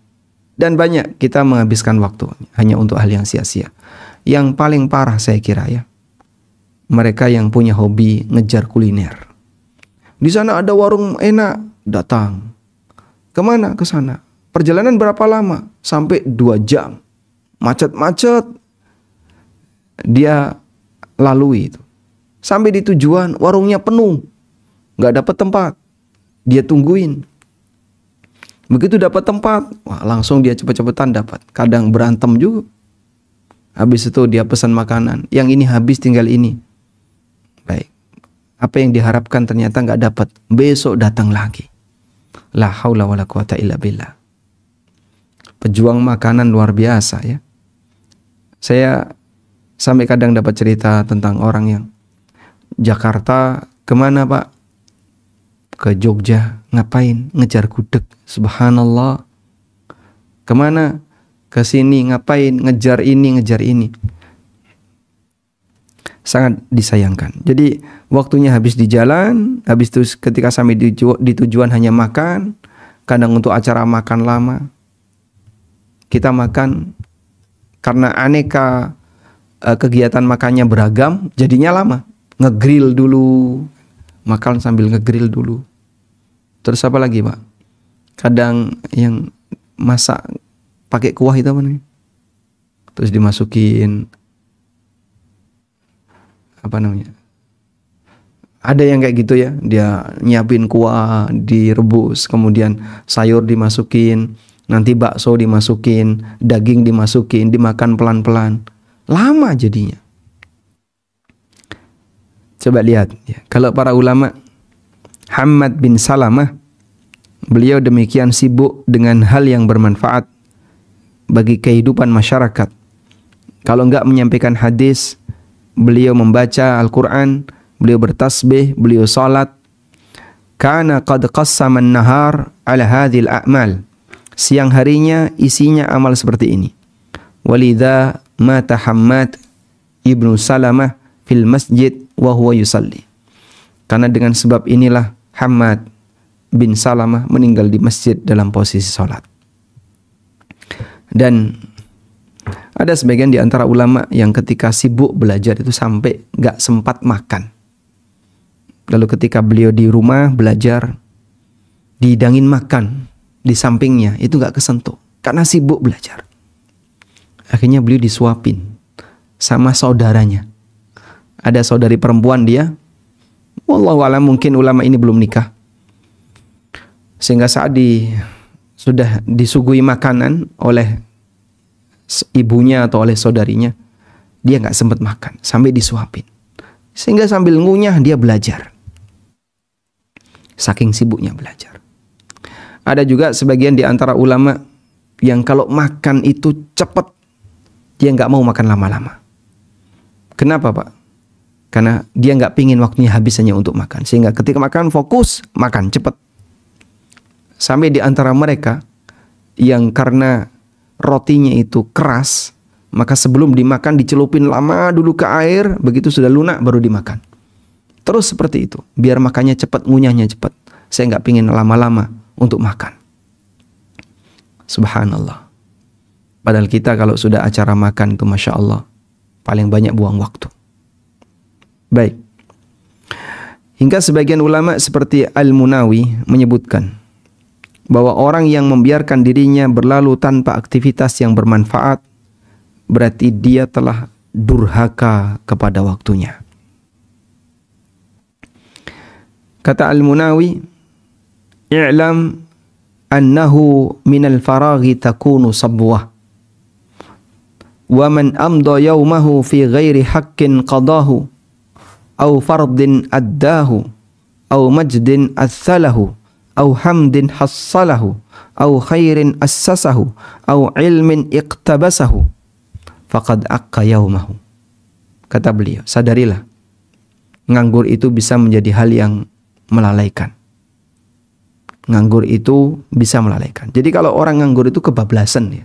Dan banyak kita menghabiskan waktu hanya untuk hal yang sia-sia. Yang paling parah saya kira ya, mereka yang punya hobi ngejar kuliner. Di sana ada warung enak, datang. Kemana? Ke sana. Perjalanan berapa lama? Sampai 2 jam. Macet-macet dia lalui itu. Sampai di tujuan warungnya penuh, nggak dapat tempat, dia tungguin. Begitu dapat tempat, wah langsung dia cepet-cepetan dapat. Kadang berantem juga. Habis itu dia pesan makanan, yang ini habis tinggal ini. Baik, apa yang diharapkan ternyata nggak dapat. Besok datang lagi. La haula wala quwata illa billah. Pejuang makanan luar biasa ya. Saya sampai kadang dapat cerita tentang orang yang Jakarta, kemana Pak? Ke Jogja, ngapain? Ngejar gudeg, subhanallah. Kemana? Ke sini, ngapain? Ngejar ini, ngejar ini. Sangat disayangkan. Jadi waktunya habis di jalan, habis itu ketika sampai di tujuan hanya makan, kadang untuk acara makan lama. Kita makan karena aneka kegiatan makannya beragam, jadinya lama. Ngegrill dulu, makan sambil ngegrill dulu. Terus apa lagi Pak? Kadang yang masak pakai kuah itu apa nih? Terus dimasukin apa namanya? Ada yang kayak gitu ya, dia nyiapin kuah, direbus, kemudian sayur dimasukin, nanti bakso dimasukin, daging dimasukin, dimakan pelan-pelan. Lama jadinya. Coba lihat ya, kalau para ulama, Hammad bin Salamah, beliau demikian sibuk dengan hal yang bermanfaat bagi kehidupan masyarakat. Kalau enggak menyampaikan hadis, beliau membaca Al-Quran, beliau bertasbih, beliau salat. Kana qad qassama an-nahar ala hadhil a'mal. Siang harinya isinya amal seperti ini. Walidha mata Hammad ibnu Salamah fil masjid wa huwa yusalli. Karena dengan sebab inilah Hammad bin Salamah meninggal di masjid dalam posisi salat. Dan ada sebagian di antara ulama yang ketika sibuk belajar itu sampai gak sempat makan. Lalu ketika beliau di rumah belajar, dihidangin makan di sampingnya, itu gak kesentuh karena sibuk belajar. Akhirnya beliau disuapin sama saudaranya. Ada saudari perempuan dia, wallahu a'lam, mungkin ulama ini belum nikah. Sehingga saat sudah disuguhi makanan oleh ibunya atau oleh saudarinya, dia gak sempat makan sampai disuapin. Sehingga sambil ngunyah dia belajar. Saking sibuknya belajar. Ada juga sebagian di antara ulama yang kalau makan itu cepat, dia nggak mau makan lama-lama. Kenapa Pak? Karena dia nggak pingin waktunya habis hanya untuk makan. Sehingga ketika makan fokus, makan cepat. Sampai di antara mereka yang karena rotinya itu keras, maka sebelum dimakan dicelupin lama dulu ke air, begitu sudah lunak baru dimakan. Terus seperti itu, biar makannya cepat, ngunyahnya cepat. Saya nggak pingin lama-lama untuk makan. Subhanallah. Padahal kita kalau sudah acara makan itu Masya Allah, paling banyak buang waktu. Baik. Hingga sebagian ulama seperti Al-Munawi menyebutkan bahwa orang yang membiarkan dirinya berlalu tanpa aktivitas yang bermanfaat, berarti dia telah durhaka kepada waktunya. Kata Al-Munawi, "I'lam annahu minal faraghi takunu sabwah. Wa man amda yawmahu fi ghairi haqqin qadahu. Au fardin addahu, au majdin athalahu, au hamdin hassalahu, au khairin assasahu, au ilmin iqtabasahu, faqad aqqa yaumahu." Kata beliau, sadarilah, nganggur itu bisa menjadi hal yang melalaikan. Nganggur itu bisa melalaikan. Jadi kalau orang nganggur itu kebablasan ya.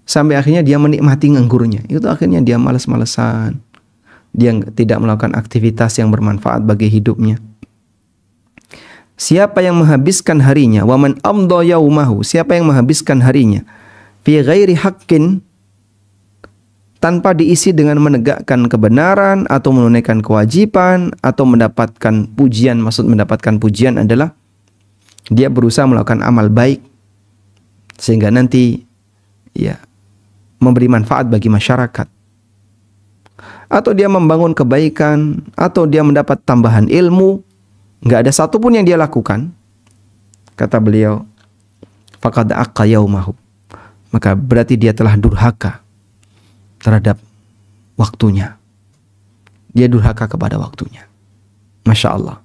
Sampai akhirnya dia menikmati nganggurnya. Itu akhirnya dia malas-malesan. Dia tidak melakukan aktivitas yang bermanfaat bagi hidupnya. Siapa yang menghabiskan harinya, wa man amda yaumahu, siapa yang menghabiskan harinya fi ghairi haqqin, tanpa diisi dengan menegakkan kebenaran atau menunaikan kewajiban atau mendapatkan pujian. Maksud mendapatkan pujian adalah dia berusaha melakukan amal baik sehingga nanti ya memberi manfaat bagi masyarakat, atau dia membangun kebaikan, atau dia mendapat tambahan ilmu, nggak ada satupun yang dia lakukan, kata beliau, faqad aqqa yaumahu, maka berarti dia telah durhaka terhadap waktunya. Dia durhaka kepada waktunya. Masya Allah.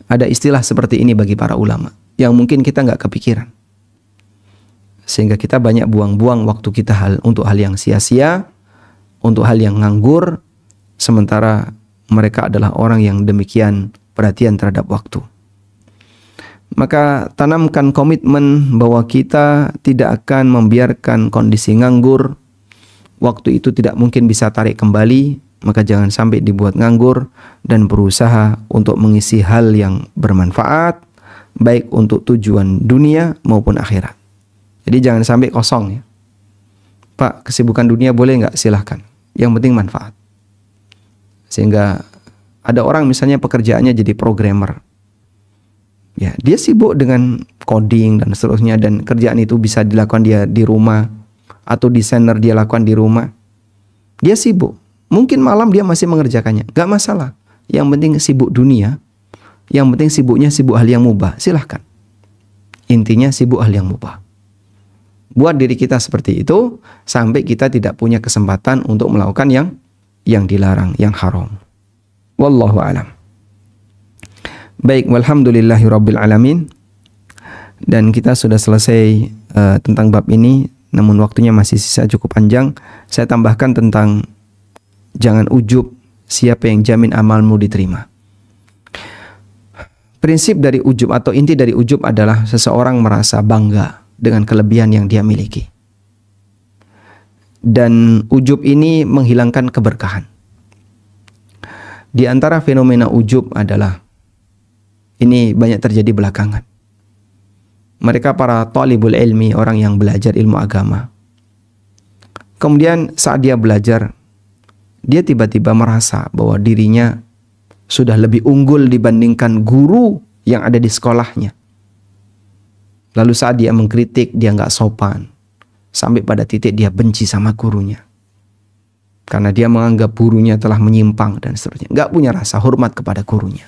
Ada istilah seperti ini bagi para ulama yang mungkin kita nggak kepikiran, sehingga kita banyak buang-buang waktu kita untuk hal yang sia-sia, untuk hal yang nganggur, sementara mereka adalah orang yang demikian perhatian terhadap waktu. Maka tanamkan komitmen bahwa kita tidak akan membiarkan kondisi nganggur. Waktu itu tidak mungkin bisa tarik kembali, maka jangan sampai dibuat nganggur, dan berusaha untuk mengisi hal yang bermanfaat, baik untuk tujuan dunia maupun akhirat. Jadi jangan sampai kosong ya. Pak, kesibukan dunia boleh nggak? Silahkan. Yang penting manfaat. Sehingga ada orang misalnya pekerjaannya jadi programmer. Ya, dia sibuk dengan coding dan seterusnya, dan kerjaan itu bisa dilakukan dia di rumah, atau desainer dia lakukan di rumah. Dia sibuk. Mungkin malam dia masih mengerjakannya. Nggak masalah. Yang penting sibuk dunia. Yang penting sibuknya sibuk hal yang mubah. Silahkan. Intinya sibuk hal yang mubah. Buat diri kita seperti itu sampai kita tidak punya kesempatan untuk melakukan yang dilarang, yang haram. Wallahu a'lam. Baik, walhamdulillahirabbil alamin. Dan kita sudah selesai tentang bab ini, namun waktunya masih sisa cukup panjang. Saya tambahkan tentang jangan ujub, siapa yang jamin amalmu diterima. Prinsip dari ujub atau inti dari ujub adalah seseorang merasa bangga dengan kelebihan yang dia miliki. Dan ujub ini menghilangkan keberkahan. Di antara fenomena ujub adalah, ini banyak terjadi belakangan. Mereka para talibul ilmi, orang yang belajar ilmu agama. Kemudian saat dia belajar, dia tiba-tiba merasa bahwa dirinya sudah lebih unggul dibandingkan guru yang ada di sekolahnya. Lalu saat dia mengkritik, dia nggak sopan. Sampai pada titik dia benci sama gurunya. Karena dia menganggap gurunya telah menyimpang dan seterusnya. Nggak punya rasa hormat kepada gurunya.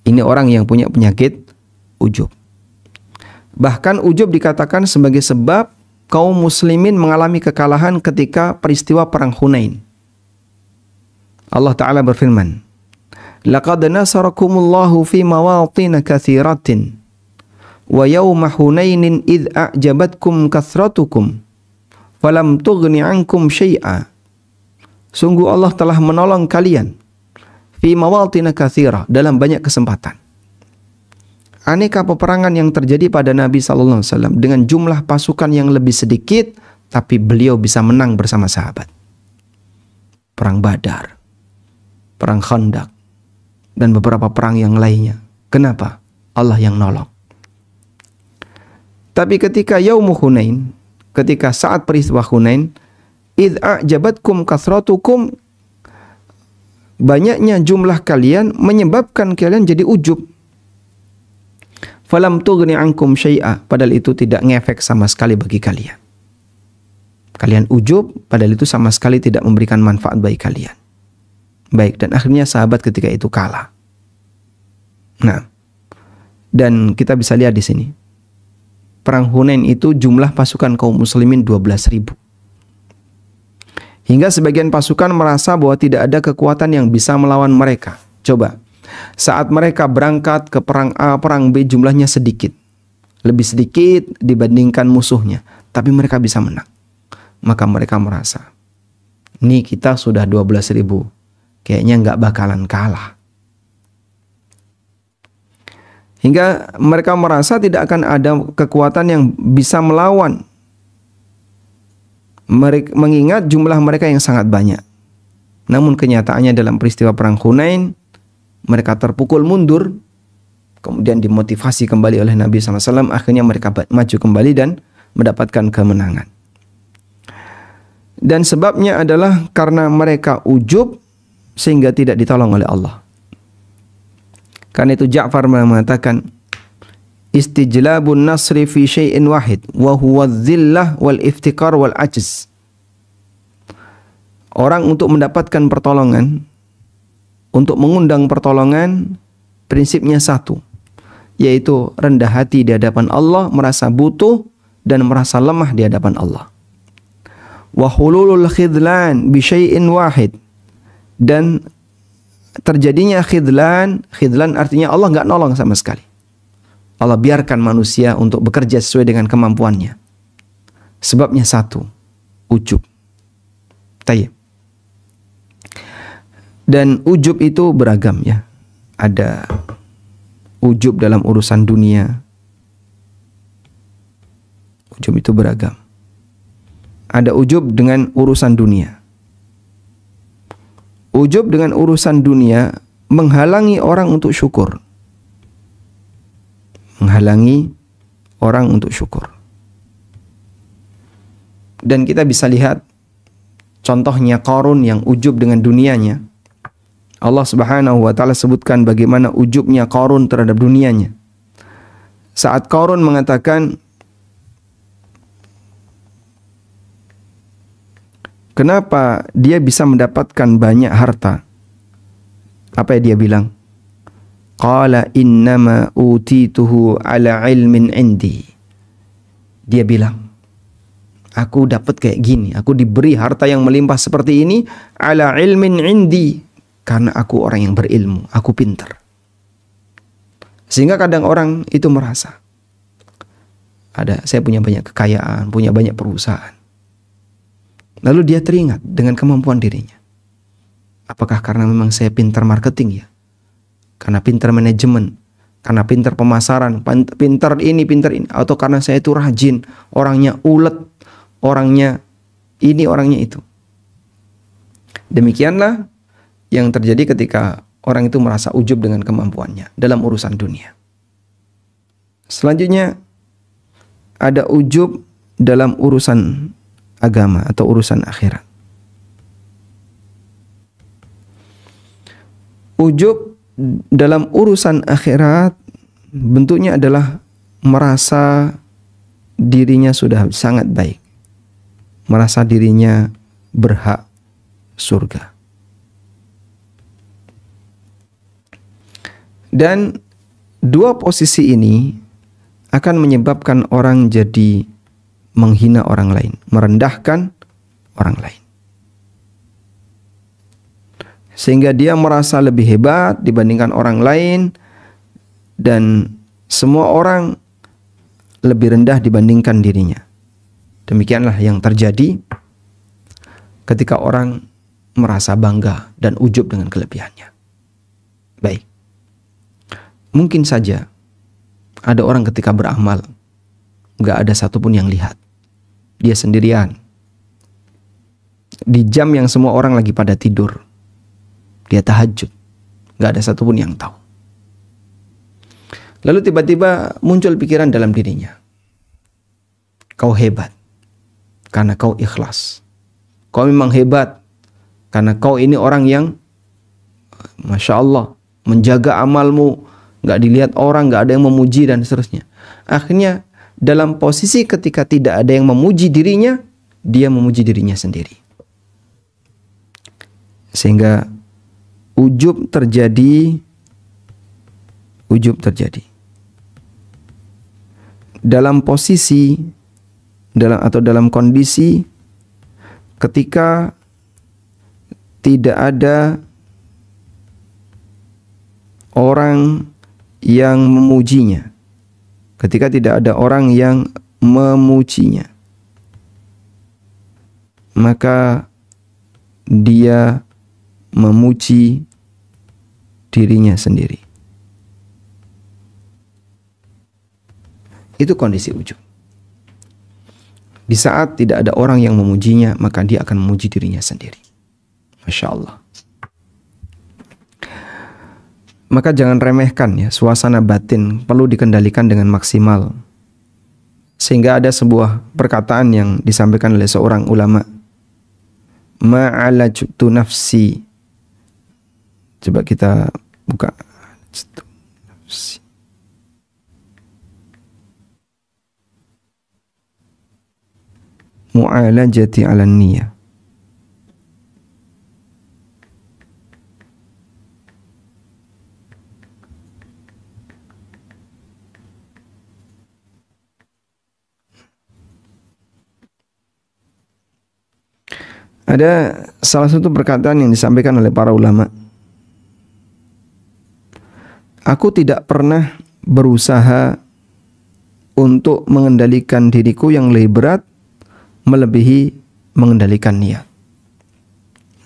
Ini orang yang punya penyakit ujub. Bahkan ujub dikatakan sebagai sebab kaum muslimin mengalami kekalahan ketika peristiwa perang Hunain. Allah Ta'ala berfirman, "Laqad nasarakumullahu fi mawatin katsiratin wa yawma Hunainin idh a'jabatkum kathratukum falam tughni ankum syai'a. Sungguh Allah telah menolong kalian fi mawatin katsira, dalam banyak kesempatan. Aneka peperangan yang terjadi pada Nabi sallallahu alaihi wasallam dengan jumlah pasukan yang lebih sedikit, tapi beliau bisa menang bersama sahabat. Perang Badar, perang Khandaq, dan beberapa perang yang lainnya. Kenapa? Allah yang nolong. Tapi ketika Yaumul Hunain, ketika saat peristiwa Hunain, idz a'jabatkum kathratukum, banyaknya jumlah kalian menyebabkan kalian jadi ujub. Falam tughni ankum syai'a, padahal itu tidak ngefek sama sekali bagi kalian. Kalian ujub, padahal itu sama sekali tidak memberikan manfaat bagi kalian. Baik, dan akhirnya sahabat ketika itu kalah. Nah, dan kita bisa lihat di sini. Perang Hunain itu jumlah pasukan kaum muslimin 12.000. Hingga sebagian pasukan merasa bahwa tidak ada kekuatan yang bisa melawan mereka. Coba, saat mereka berangkat ke perang A, perang B jumlahnya sedikit. Lebih sedikit dibandingkan musuhnya. Tapi mereka bisa menang. Maka mereka merasa, nih kita sudah 12.000. Kayaknya nggak bakalan kalah. Hingga mereka merasa tidak akan ada kekuatan yang bisa melawan. Mereka mengingat jumlah mereka yang sangat banyak. Namun kenyataannya dalam peristiwa perang Hunain, mereka terpukul mundur, kemudian dimotivasi kembali oleh Nabi SAW. Akhirnya mereka maju kembali dan mendapatkan kemenangan. Dan sebabnya adalah karena mereka ujub sehingga tidak ditolong oleh Allah. Karena itu Ja'far mengatakan, istijlabun nasri fi syai'in wahid wa huwa dhillah wal iftikar wal ajz. Orang untuk mendapatkan pertolongan, untuk mengundang pertolongan, prinsipnya satu, yaitu rendah hati di hadapan Allah, merasa butuh dan merasa lemah di hadapan Allah. Wa hululul khidlan bi syai'in wahid, dan terjadinya khidlan artinya Allah nggak nolong sama sekali. Allah biarkan manusia untuk bekerja sesuai dengan kemampuannya. Sebabnya satu, ujub. Tayyib. Dan ujub itu beragam ya. Ada ujub dalam urusan dunia. Ujub itu beragam. Ada ujub dengan urusan dunia. Ujub dengan urusan dunia menghalangi orang untuk syukur. Menghalangi orang untuk syukur. Dan kita bisa lihat contohnya Qarun yang ujub dengan dunianya. Allah Subhanahu wa taala sebutkan bagaimana ujubnya Qarun terhadap dunianya. Saat Qarun mengatakan, kenapa dia bisa mendapatkan banyak harta? Apa yang dia bilang? Qala innama utituhu ala ilmin indi. Dia bilang, aku dapat kayak gini, aku diberi harta yang melimpah seperti ini ala ilmin indi, karena aku orang yang berilmu, aku pintar. Sehingga kadang orang itu merasa, saya punya banyak kekayaan, punya banyak perusahaan. Lalu dia teringat dengan kemampuan dirinya. Apakah karena memang saya pintar marketing ya? Karena pintar manajemen, karena pintar pemasaran, pintar ini, atau karena saya itu rajin, orangnya ulet, orangnya ini, orangnya itu. Demikianlah yang terjadi ketika orang itu merasa ujub dengan kemampuannya dalam urusan dunia. Selanjutnya ada ujub dalam urusan agama atau urusan akhirat. Ujub dalam urusan akhirat bentuknya adalah merasa dirinya sudah sangat baik, merasa dirinya berhak surga. Dan dua posisi ini akan menyebabkan orang jadi menghina orang lain, merendahkan orang lain. Sehingga dia merasa lebih hebat dibandingkan orang lain, dan semua orang lebih rendah dibandingkan dirinya. Demikianlah yang terjadi ketika orang merasa bangga dan ujub dengan kelebihannya. Baik. Mungkin saja ada orang ketika beramal, gak ada satupun yang lihat. Dia sendirian. Di jam yang semua orang lagi pada tidur. Dia tahajud. Gak ada satupun yang tahu. Lalu tiba-tiba muncul pikiran dalam dirinya. Kau hebat. Karena kau ikhlas. Kau memang hebat. Karena kau ini orang yang Masya Allah, menjaga amalmu. Gak dilihat orang, gak ada yang memuji dan seterusnya. Akhirnya dalam posisi ketika tidak ada yang memuji dirinya, dia memuji dirinya sendiri. Sehingga ujub terjadi. Dalam posisi dalam kondisi ketika tidak ada orang yang memujinya, ketika tidak ada orang yang memujinya, maka dia memuji dirinya sendiri. Itu kondisi ujub. Di saat tidak ada orang yang memujinya, maka dia akan memuji dirinya sendiri. Masya Allah. Maka jangan remehkan ya, suasana batin perlu dikendalikan dengan maksimal. Sehingga ada sebuah perkataan yang disampaikan oleh seorang ulama. Ma'alajtu nafsi. Coba kita buka. Mu'alajati ala niyah. Ada salah satu perkataan yang disampaikan oleh para ulama. Aku tidak pernah berusaha untuk mengendalikan diriku yang lebih berat melebihi mengendalikan niat.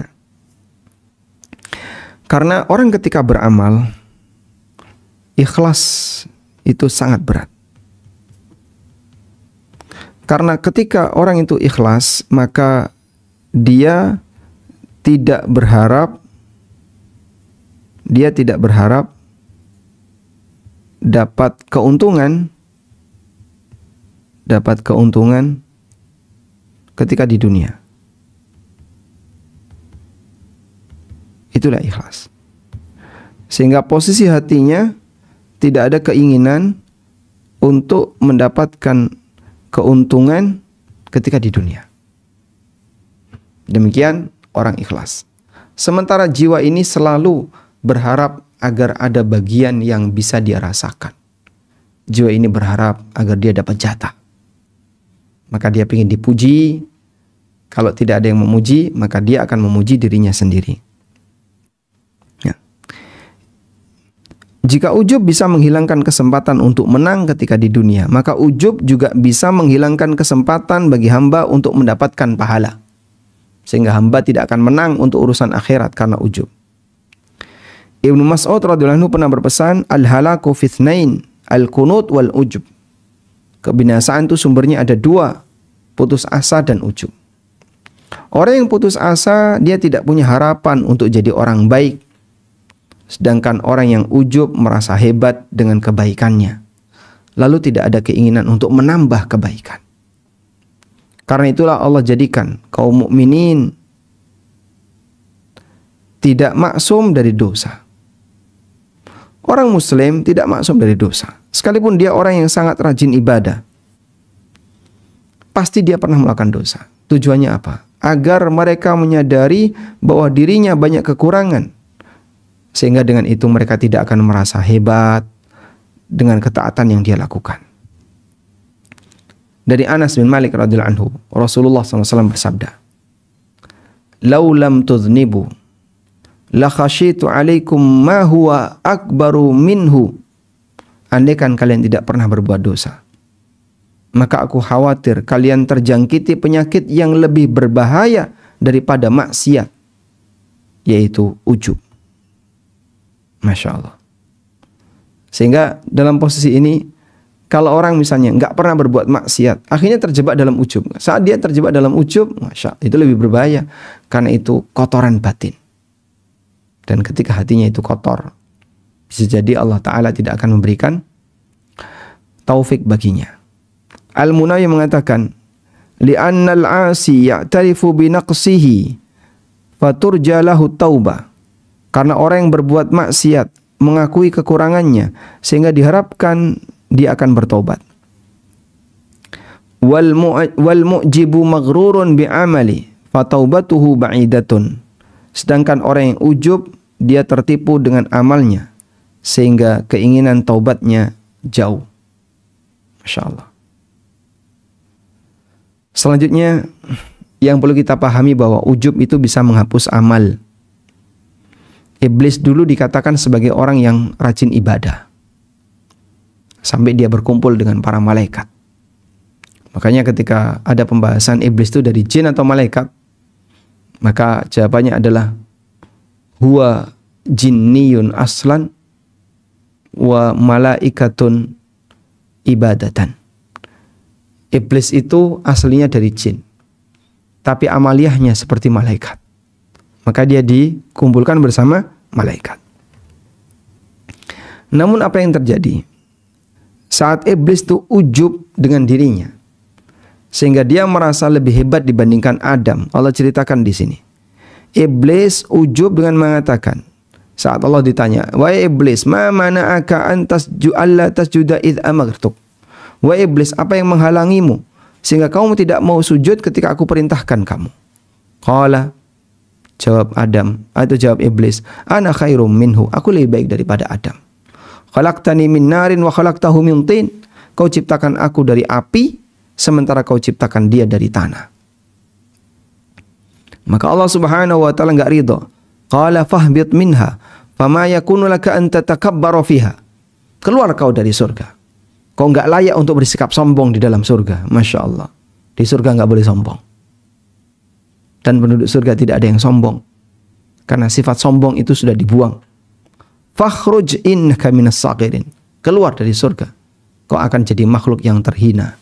Nah, karena orang ketika beramal, ikhlas itu sangat berat. Karena ketika orang itu ikhlas, maka dia tidak berharap dapat keuntungan ketika di dunia. Itulah ikhlas. Sehingga posisi hatinya tidak ada keinginan untuk mendapatkan keuntungan ketika di dunia. Demikian orang ikhlas. Sementara jiwa ini selalu berharap agar ada bagian yang bisa dia rasakan. Jiwa ini berharap agar dia dapat jatah. Maka dia ingin dipuji. Kalau tidak ada yang memuji, maka dia akan memuji dirinya sendiri. Ya. Jika ujub bisa menghilangkan kesempatan untuk menang ketika di dunia, maka ujub juga bisa menghilangkan kesempatan bagi hamba untuk mendapatkan pahala. Sehingga hamba tidak akan menang untuk urusan akhirat karena ujub. Ibnu Mas'ud radhiyallahu anhu pernah berpesan, al-halaku fithnain, al-qunut wal ujub. Kebinasaan itu sumbernya ada dua, putus asa dan ujub. Orang yang putus asa, dia tidak punya harapan untuk jadi orang baik. Sedangkan orang yang ujub merasa hebat dengan kebaikannya. Lalu tidak ada keinginan untuk menambah kebaikan. Karena itulah Allah jadikan kaum mukminin tidak maksum dari dosa. Orang muslim tidak maksum dari dosa. Sekalipun dia orang yang sangat rajin ibadah, pasti dia pernah melakukan dosa. Tujuannya apa? Agar mereka menyadari bahwa dirinya banyak kekurangan. Sehingga dengan itu mereka tidak akan merasa hebat dengan ketaatan yang dia lakukan. Dari Anas bin Malik radhiyallahu anhu, Rasulullah SAW bersabda, "Lau lam tudhnibu, la khasyitu alaikum ma huwa akbaru minhu." Andaikan kalian tidak pernah berbuat dosa, maka aku khawatir kalian terjangkiti penyakit yang lebih berbahaya daripada maksiat, yaitu ujub. Masya Allah. Sehingga dalam posisi ini, kalau orang misalnya nggak pernah berbuat maksiat, akhirnya terjebak dalam ujub. Saat dia terjebak dalam ujub, Masya Allah, itu lebih berbahaya. Karena itu kotoran batin. Dan ketika hatinya itu kotor, bisa jadi Allah Ta'ala tidak akan memberikan taufik baginya. Al-Munawi mengatakan, li'annal 'asi ya'tarifu binaqsihi faturja lahu taubah. Karena orang yang berbuat maksiat mengakui kekurangannya, sehingga diharapkan dia akan bertobat. Wal mu'jibu maghrurun bi'amali fataubatuhu ba'idatun. Sedangkan orang yang ujub, dia tertipu dengan amalnya, sehingga keinginan taubatnya jauh. Masya Allah. Selanjutnya, yang perlu kita pahami bahwa ujub itu bisa menghapus amal. Iblis dulu dikatakan sebagai orang yang rajin ibadah, sampai dia berkumpul dengan para malaikat. Makanya ketika ada pembahasan iblis itu dari jin atau malaikat, maka jawabannya adalah huwa jinniyun aslan wa malaikatun ibadatan. Iblis itu aslinya dari jin, tapi amaliyahnya seperti malaikat. Maka dia dikumpulkan bersama malaikat. Namun apa yang terjadi? Saat iblis itu ujub dengan dirinya, sehingga dia merasa lebih hebat dibandingkan Adam. Allah ceritakan di sini. Iblis ujub dengan mengatakan, saat Allah ditanya, wahai iblis, ma mana'aka an tasjuda id amartuk. Wahai iblis, apa yang menghalangimu sehingga kamu tidak mau sujud ketika aku perintahkan kamu? Qala, jawab Adam, atau jawab iblis, ana khairum minhu, aku lebih baik daripada Adam. Khalaqtani min narin wa khalaqtahu min tin. Kau ciptakan aku dari api, sementara kau ciptakan dia dari tanah. Maka Allah Subhanahu wa taala enggak ridha. Qala fahbit minha fama yakunu laka an tatakabbaru fiha. Keluar kau dari surga. Kau enggak layak untuk bersikap sombong di dalam surga. Masya Allah. Di surga enggak boleh sombong. Dan penduduk surga tidak ada yang sombong. Karena sifat sombong itu sudah dibuang. Fakhruj innaka minas sagirin. Keluar dari surga. Kau akan jadi makhluk yang terhina.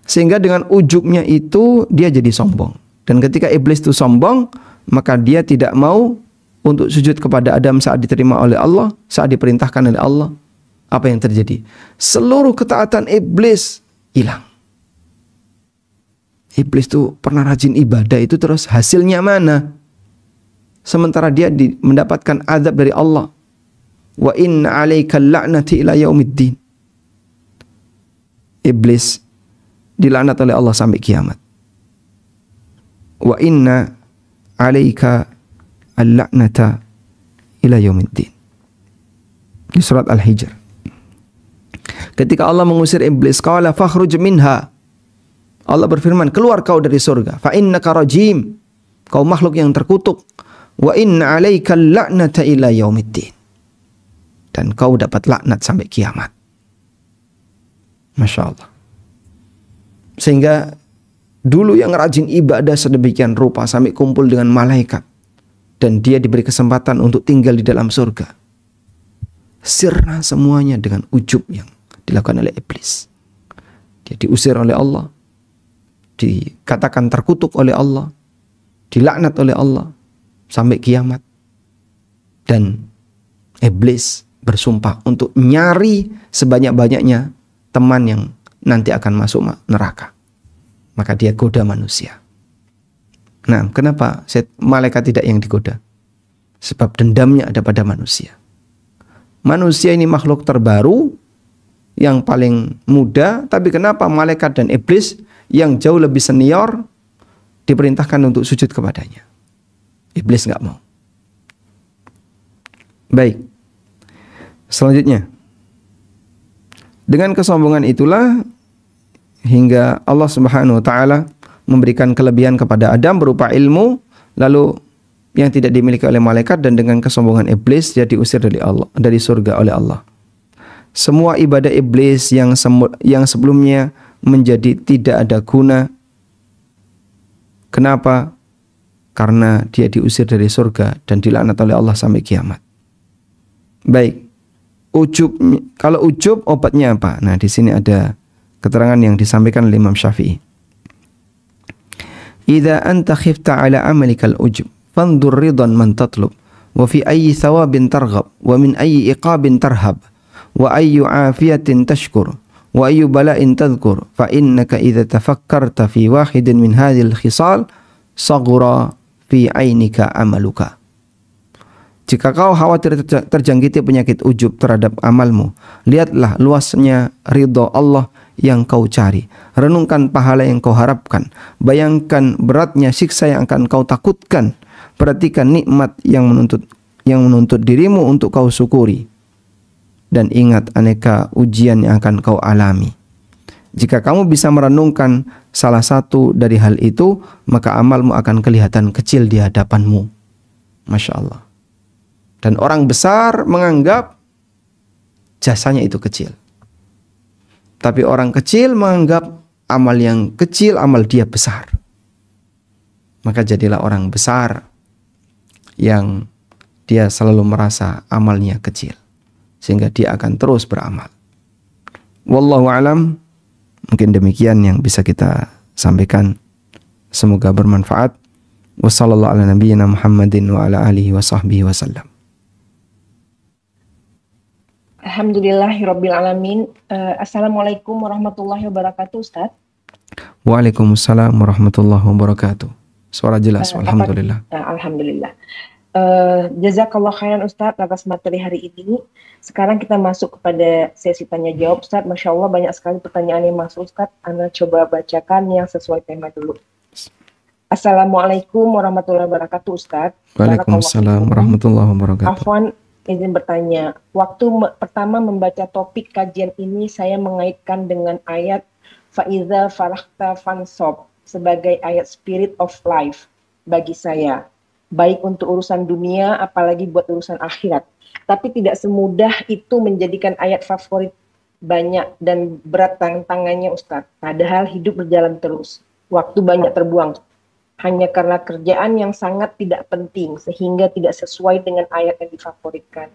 Sehingga dengan ujubnya itu dia jadi sombong. Dan ketika iblis itu sombong, maka dia tidak mau untuk sujud kepada Adam saat diterima oleh Allah, saat diperintahkan oleh Allah. Apa yang terjadi? Seluruh ketaatan iblis hilang. Iblis itu pernah rajin ibadah itu, terus hasilnya mana? Sementara dia mendapatkan azab dari Allah. Wa inna 'alaikal la'nati ila yaumiddin. Iblis dilaknat oleh Allah sampai kiamat. Wa inna 'alaika al-la'nata ila yaumiddin. Di surat Al-Hijr. Ketika Allah mengusir iblis, qala fakhruj minha. Allah berfirman, keluar kau dari surga. Fa innaka rajim. Kau makhluk yang terkutuk. Wa inna 'alaikal la'nata ila yaumiddin. Dan kau dapat laknat sampai kiamat. Masya Allah. Sehingga dulu yang rajin ibadah sedemikian rupa sampai kumpul dengan malaikat. Dan dia diberi kesempatan untuk tinggal di dalam surga. Sirna semuanya dengan ujub yang dilakukan oleh iblis. Dia diusir oleh Allah, dikatakan terkutuk oleh Allah, dilaknat oleh Allah sampai kiamat. Dan iblis bersumpah untuk nyari sebanyak-banyaknya teman yang nanti akan masuk neraka. Maka dia goda manusia. Nah, kenapa malaikat tidak yang digoda? Sebab dendamnya ada pada manusia. Manusia ini makhluk terbaru yang paling muda, tapi kenapa malaikat dan iblis yang jauh lebih senior diperintahkan untuk sujud kepadanya? Iblis nggak mau. Baik. Selanjutnya, dengan kesombongan itulah hingga Allah Subhanahu wa taala memberikan kelebihan kepada Adam berupa ilmu, lalu yang tidak dimiliki oleh malaikat, dan dengan kesombongan iblis dia diusir dari Allah, dari surga oleh Allah. semua ibadah iblis yang sebelumnya menjadi tidak ada guna. Kenapa? Karena dia diusir dari surga dan dilaknat oleh Allah sampai kiamat. Baik, ujub. Kalau ujub obatnya apa? Nah, di sini ada keterangan yang disampaikan oleh Imam Syafi'i. Idza anta khifta ala amalikal ujub, fandur ridan man tatlub, wa fi ayyi thawabin targhab, wa min ayyi iqabin tarhab, wa ayyu afiyatin tashkur, wa ayyu bala'in tadhkur, fa innaka idza tafakkarta fi wahidin min hadhil khisal saghura fi ainika amaluka. Jika kau khawatir terjangkiti penyakit ujub terhadap amalmu, lihatlah luasnya ridha Allah yang kau cari. Renungkan pahala yang kau harapkan. Bayangkan beratnya siksa yang akan kau takutkan. Perhatikan nikmat yang menuntut dirimu untuk kau syukuri. Dan ingat aneka ujian yang akan kau alami. Jika kamu bisa merenungkan salah satu dari hal itu, maka amalmu akan kelihatan kecil di hadapanmu. Masya Allah. Dan orang besar menganggap jasanya itu kecil. Tapi orang kecil menganggap amal yang kecil, amal dia besar. Maka jadilah orang besar yang dia selalu merasa amalnya kecil. Sehingga dia akan terus beramal. Wallahu a'lam. Mungkin demikian yang bisa kita sampaikan. Semoga bermanfaat. Wassallallahu ala nabiyyina Muhammadin wa ala alihi wa sahbihi wasallam. Alhamdulillahirabbil alamin. Assalamualaikum warahmatullahi wabarakatuh, Ustaz. Waalaikumsalam warahmatullahi wabarakatuh. Suara jelas, alhamdulillah. Alhamdulillah. Jazakallah khairan Ustaz atas materi hari ini. Sekarang kita masuk kepada sesi tanya jawab Ustaz. Masya Allah banyak sekali pertanyaan yang masuk Ustaz. Anda coba bacakan yang sesuai tema dulu. Assalamualaikum warahmatullahi wabarakatuh Ustaz. Waalaikumsalam warahmatullahi wabarakatuh. Afwan, izin bertanya. Waktu pertama membaca topik kajian ini, saya mengaitkan dengan ayat Fa'iza faraghta fansob sebagai ayat spirit of life bagi saya. Baik untuk urusan dunia, apalagi buat urusan akhirat. Tapi tidak semudah itu menjadikan ayat favorit banyak dan berat tantangannya Ustadz. Padahal hidup berjalan terus. Waktu banyak terbuang. Hanya karena kerjaan yang sangat tidak penting, sehingga tidak sesuai dengan ayat yang difavoritkan.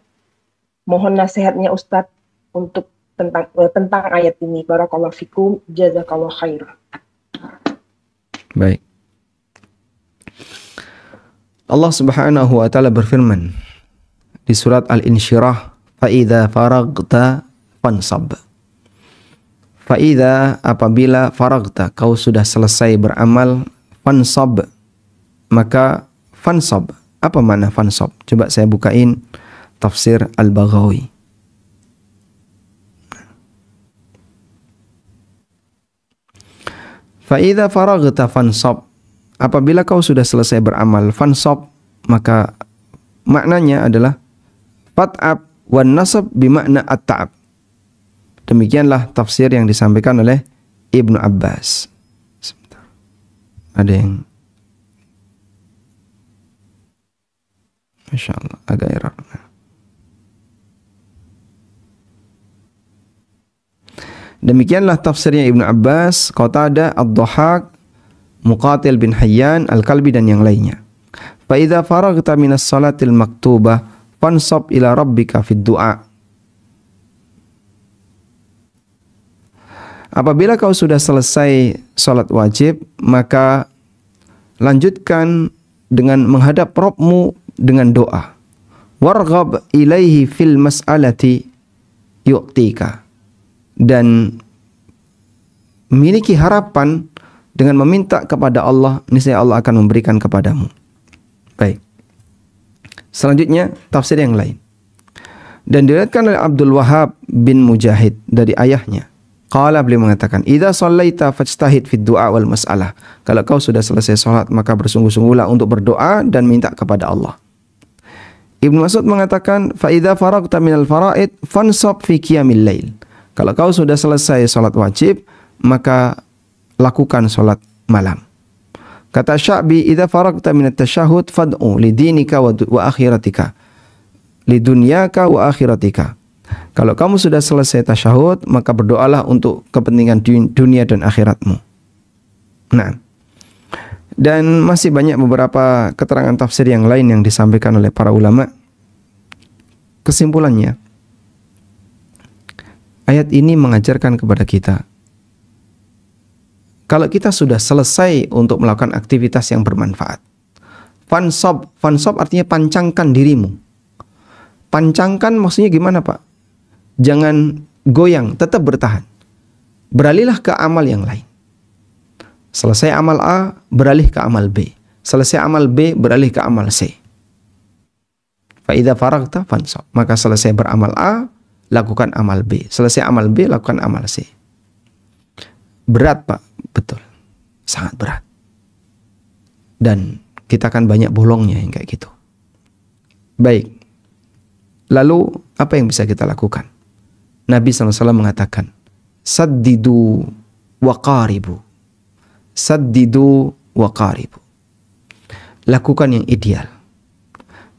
Mohon nasihatnya Ustadz untuk tentang ayat ini. Barakallahu fikum, jazakallahu khair. Baik. Allah Subhanahu wa taala berfirman di surat Al-Insyirah, "Fa'idza faraghta fansab." Fa'idza, apabila faraghta, kau sudah selesai beramal, fansab, maka fansab. Apa makna fansab? Coba saya bukain tafsir Al-Baghawi. Fa'idza faraghta fansab. Apabila kau sudah selesai beramal, fansab, maka maknanya adalah fat'ab wan nasab bimakna at-ta'ab. Demikianlah tafsir yang disampaikan oleh Ibnu Abbas. Sebentar. Ada yang Masya Allah, agak error. Demikianlah tafsirnya Ibnu Abbas, Qatadah, Ad-Dhahhak, Muqatil bin Hayyan, Al-Kalbi dan yang lainnya. Fa idza faraghta minas salatil maktubah fansab ila rabbika fid du'a. Apabila kau sudah selesai salat wajib, maka lanjutkan dengan menghadap Rabbmu dengan doa. Warghab ilaihi fil mas'alati yu'tika. Dan miliki harapan dengan meminta kepada Allah, niscaya Allah akan memberikan kepadamu. Baik. Selanjutnya tafsir yang lain. Dan diriwayatkan oleh Abdul Wahhab bin Mujahid dari ayahnya. Qala, beliau mengatakan, "Idza shallaita fajtahid fid du'a wal mas'alah." Kalau kau sudah selesai salat, maka bersungguh-sungguhlah untuk berdoa dan minta kepada Allah. Ibnu Mas'ud mengatakan, "Fa idza faraghta minal fara'id fansab fi qiyamil lail." Kalau kau sudah selesai salat wajib, maka lakukan salat malam. Kata Sya'bi, "Idza faragta minat tasyahhud fad'u li dinika wa akhiratika, li dunyaka wa akhiratika." Kalau kamu sudah selesai tasyahud, maka berdoalah untuk kepentingan dunia dan akhiratmu. Nah, dan masih banyak beberapa keterangan tafsir yang lain yang disampaikan oleh para ulama. Kesimpulannya, ayat ini mengajarkan kepada kita, kalau kita sudah selesai untuk melakukan aktivitas yang bermanfaat, fansob artinya pancangkan dirimu. Pancangkan maksudnya gimana, Pak? Jangan goyang, tetap bertahan. Beralihlah ke amal yang lain. Selesai amal A, beralih ke amal B. Selesai amal B, beralih ke amal C. Fa idza faragta fansab. Maka selesai beramal A, lakukan amal B. Selesai amal B, lakukan amal C. Berat, Pak. Betul. Sangat berat. Dan kita akan banyak bolongnya yang kayak gitu. Baik. Lalu apa yang bisa kita lakukan? Nabi SAW mengatakan, saddidu wa qaribu. Saddidu wa qaribu. Lakukan yang ideal.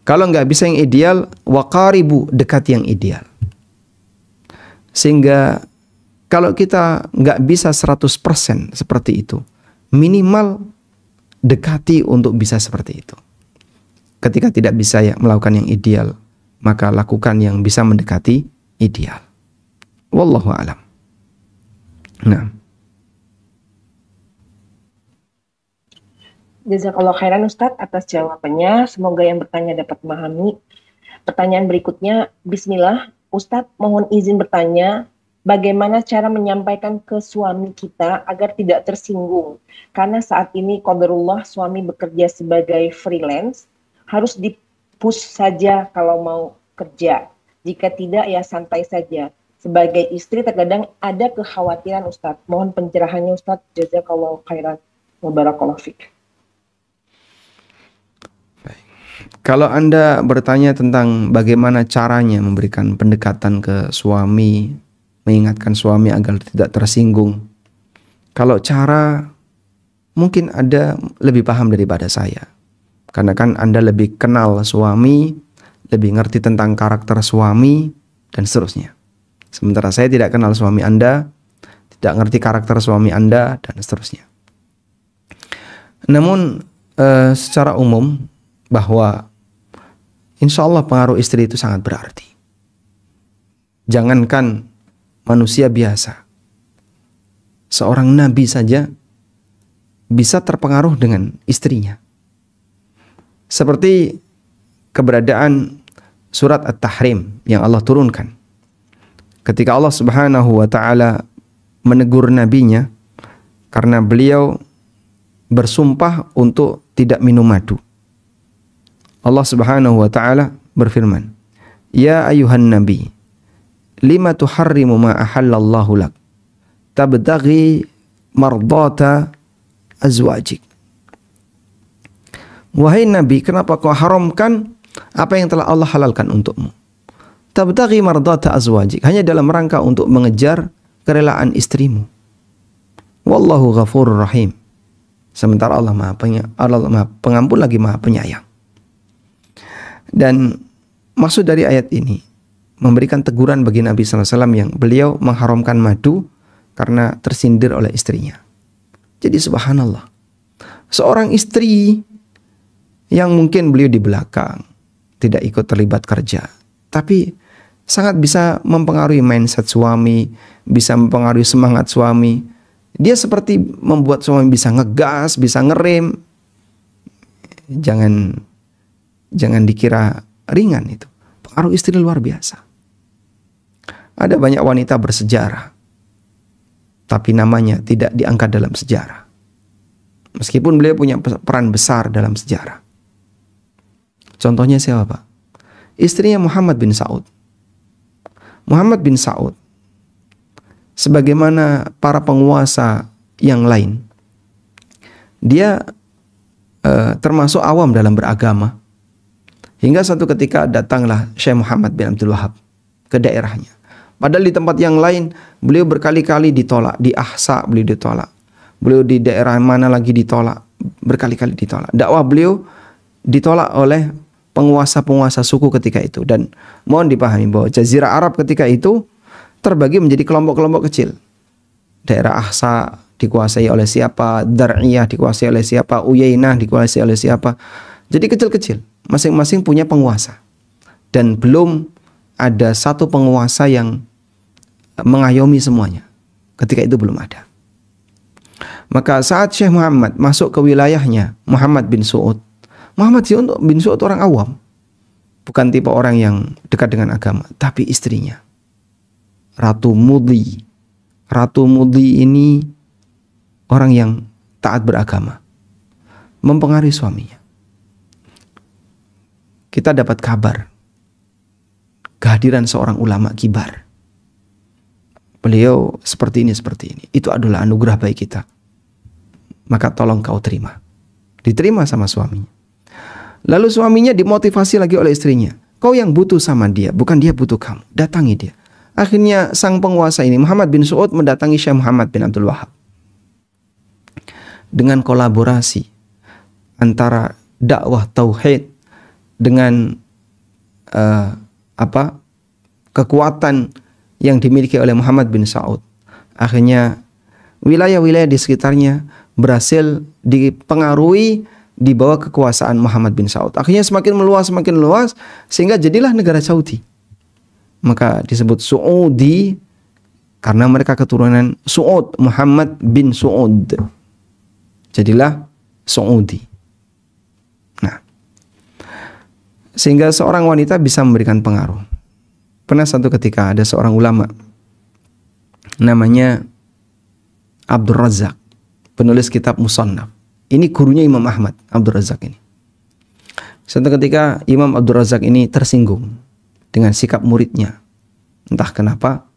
Kalau nggak bisa yang ideal, wa qaribu, dekati yang ideal. Sehingga kalau kita nggak bisa 100% seperti itu, minimal dekati untuk bisa seperti itu. Ketika tidak bisa ya melakukan yang ideal, maka lakukan yang bisa mendekati ideal. Wallahu a'lam. Nah. Jazakallah khairan Ustadz atas jawabannya. Semoga yang bertanya dapat memahami. Pertanyaan berikutnya, Bismillah, Ustadz mohon izin bertanya, bagaimana cara menyampaikan ke suami kita agar tidak tersinggung? Karena saat ini qadarullah suami bekerja sebagai freelance, harus di-push saja kalau mau kerja. Jika tidak ya santai saja. Sebagai istri terkadang ada kekhawatiran Ustadz. Mohon pencerahannya Ustadz. Jazakallahu khairan wa barakallahu fiik. Kalau Anda bertanya tentang bagaimana caranya memberikan pendekatan ke suami, mengingatkan suami agar tidak tersinggung. Kalau cara, mungkin Anda lebih paham daripada saya. Karena kan Anda lebih kenal suami, lebih ngerti tentang karakter suami, dan seterusnya. Sementara saya tidak kenal suami Anda, tidak ngerti karakter suami Anda, dan seterusnya. Namun secara umum bahwa insya Allah pengaruh istri itu sangat berarti. Jangankan manusia biasa, seorang nabi saja bisa terpengaruh dengan istrinya. Seperti keberadaan surat At-Tahrim yang Allah turunkan. Ketika Allah Subhanahu wa ta'ala menegur nabinya karena beliau bersumpah untuk tidak minum madu. Allah Subhanahu wa ta'ala berfirman, "Ya ayuhan nabi, lima tuharrimu ma ahallallahu lak, tabtaghi mardata azwajik." Wahai nabi, kenapa kau haramkan apa yang telah Allah halalkan untukmu? Tabtaghi mardata azwajik, hanya dalam rangka untuk mengejar kerelaan istrimu. Wallahu ghafurur rahim. Sementara Allah Maha Pengampun lagi Maha Penyayang. Dan maksud dari ayat ini memberikan teguran bagi Nabi SAW yang beliau mengharamkan madu karena tersindir oleh istrinya. Jadi subhanallah, seorang istri yang mungkin beliau di belakang tidak ikut terlibat kerja, tapi sangat bisa mempengaruhi mindset suami, bisa mempengaruhi semangat suami. Dia seperti membuat suami bisa ngegas, bisa ngerem. Jangan dikira ringan itu. Pengaruh istri luar biasa. Ada banyak wanita bersejarah, tapi namanya tidak diangkat dalam sejarah. Meskipun beliau punya peran besar dalam sejarah. Contohnya siapa, Pak? Istrinya Muhammad bin Saud. Muhammad bin Saud, sebagaimana para penguasa yang lain, dia termasuk awam dalam beragama. Hingga satu ketika datanglah Syekh Muhammad bin Abdul Wahab ke daerahnya. Padahal di tempat yang lain beliau berkali-kali ditolak. Di Ahsa beliau ditolak. Beliau di daerah mana lagi ditolak. Berkali-kali ditolak. Dakwah beliau ditolak oleh penguasa-penguasa suku ketika itu. Dan mohon dipahami bahwa Jazirah Arab ketika itu terbagi menjadi kelompok-kelompok kecil. Daerah Ahsa dikuasai oleh siapa, Dar'iyah dikuasai oleh siapa, Uyainah dikuasai oleh siapa. Jadi kecil-kecil, masing-masing punya penguasa. Dan belum ada satu penguasa yang mengayomi semuanya. Ketika itu belum ada. Maka saat Syekh Muhammad masuk ke wilayahnya, Muhammad bin Su'ud orang awam. Bukan tipe orang yang dekat dengan agama, tapi istrinya Ratu Mudli. Ratu Mudli ini orang yang taat beragama, mempengaruhi suaminya. Kita dapat kabar kehadiran seorang ulama kibar. Beliau seperti ini. Itu adalah anugerah baik kita. Maka tolong kau terima. Diterima sama suaminya. Lalu suaminya dimotivasi lagi oleh istrinya. Kau yang butuh sama dia, bukan dia butuh kamu. Datangi dia. Akhirnya sang penguasa ini, Muhammad bin Su'ud, mendatangi Syekh Muhammad bin Abdul Wahab. Dengan kolaborasi antara dakwah tauhid dengan kekuatan yang dimiliki oleh Muhammad bin Saud. Akhirnya wilayah-wilayah di sekitarnya berhasil dipengaruhi di bawah kekuasaan Muhammad bin Saud. Akhirnya semakin meluas sehingga jadilah negara Saudi. Maka disebut Saudi karena mereka keturunan Su'ud, Muhammad bin Su'ud. Jadilah Saudi. Nah, sehingga seorang wanita bisa memberikan pengaruh. Pernah satu ketika ada seorang ulama namanya Abdul Razak, penulis kitab Musannaf. Ini gurunya Imam Ahmad, Abdul Razak ini. Suatu ketika Imam Abdul Razak ini tersinggung dengan sikap muridnya. Entah kenapa,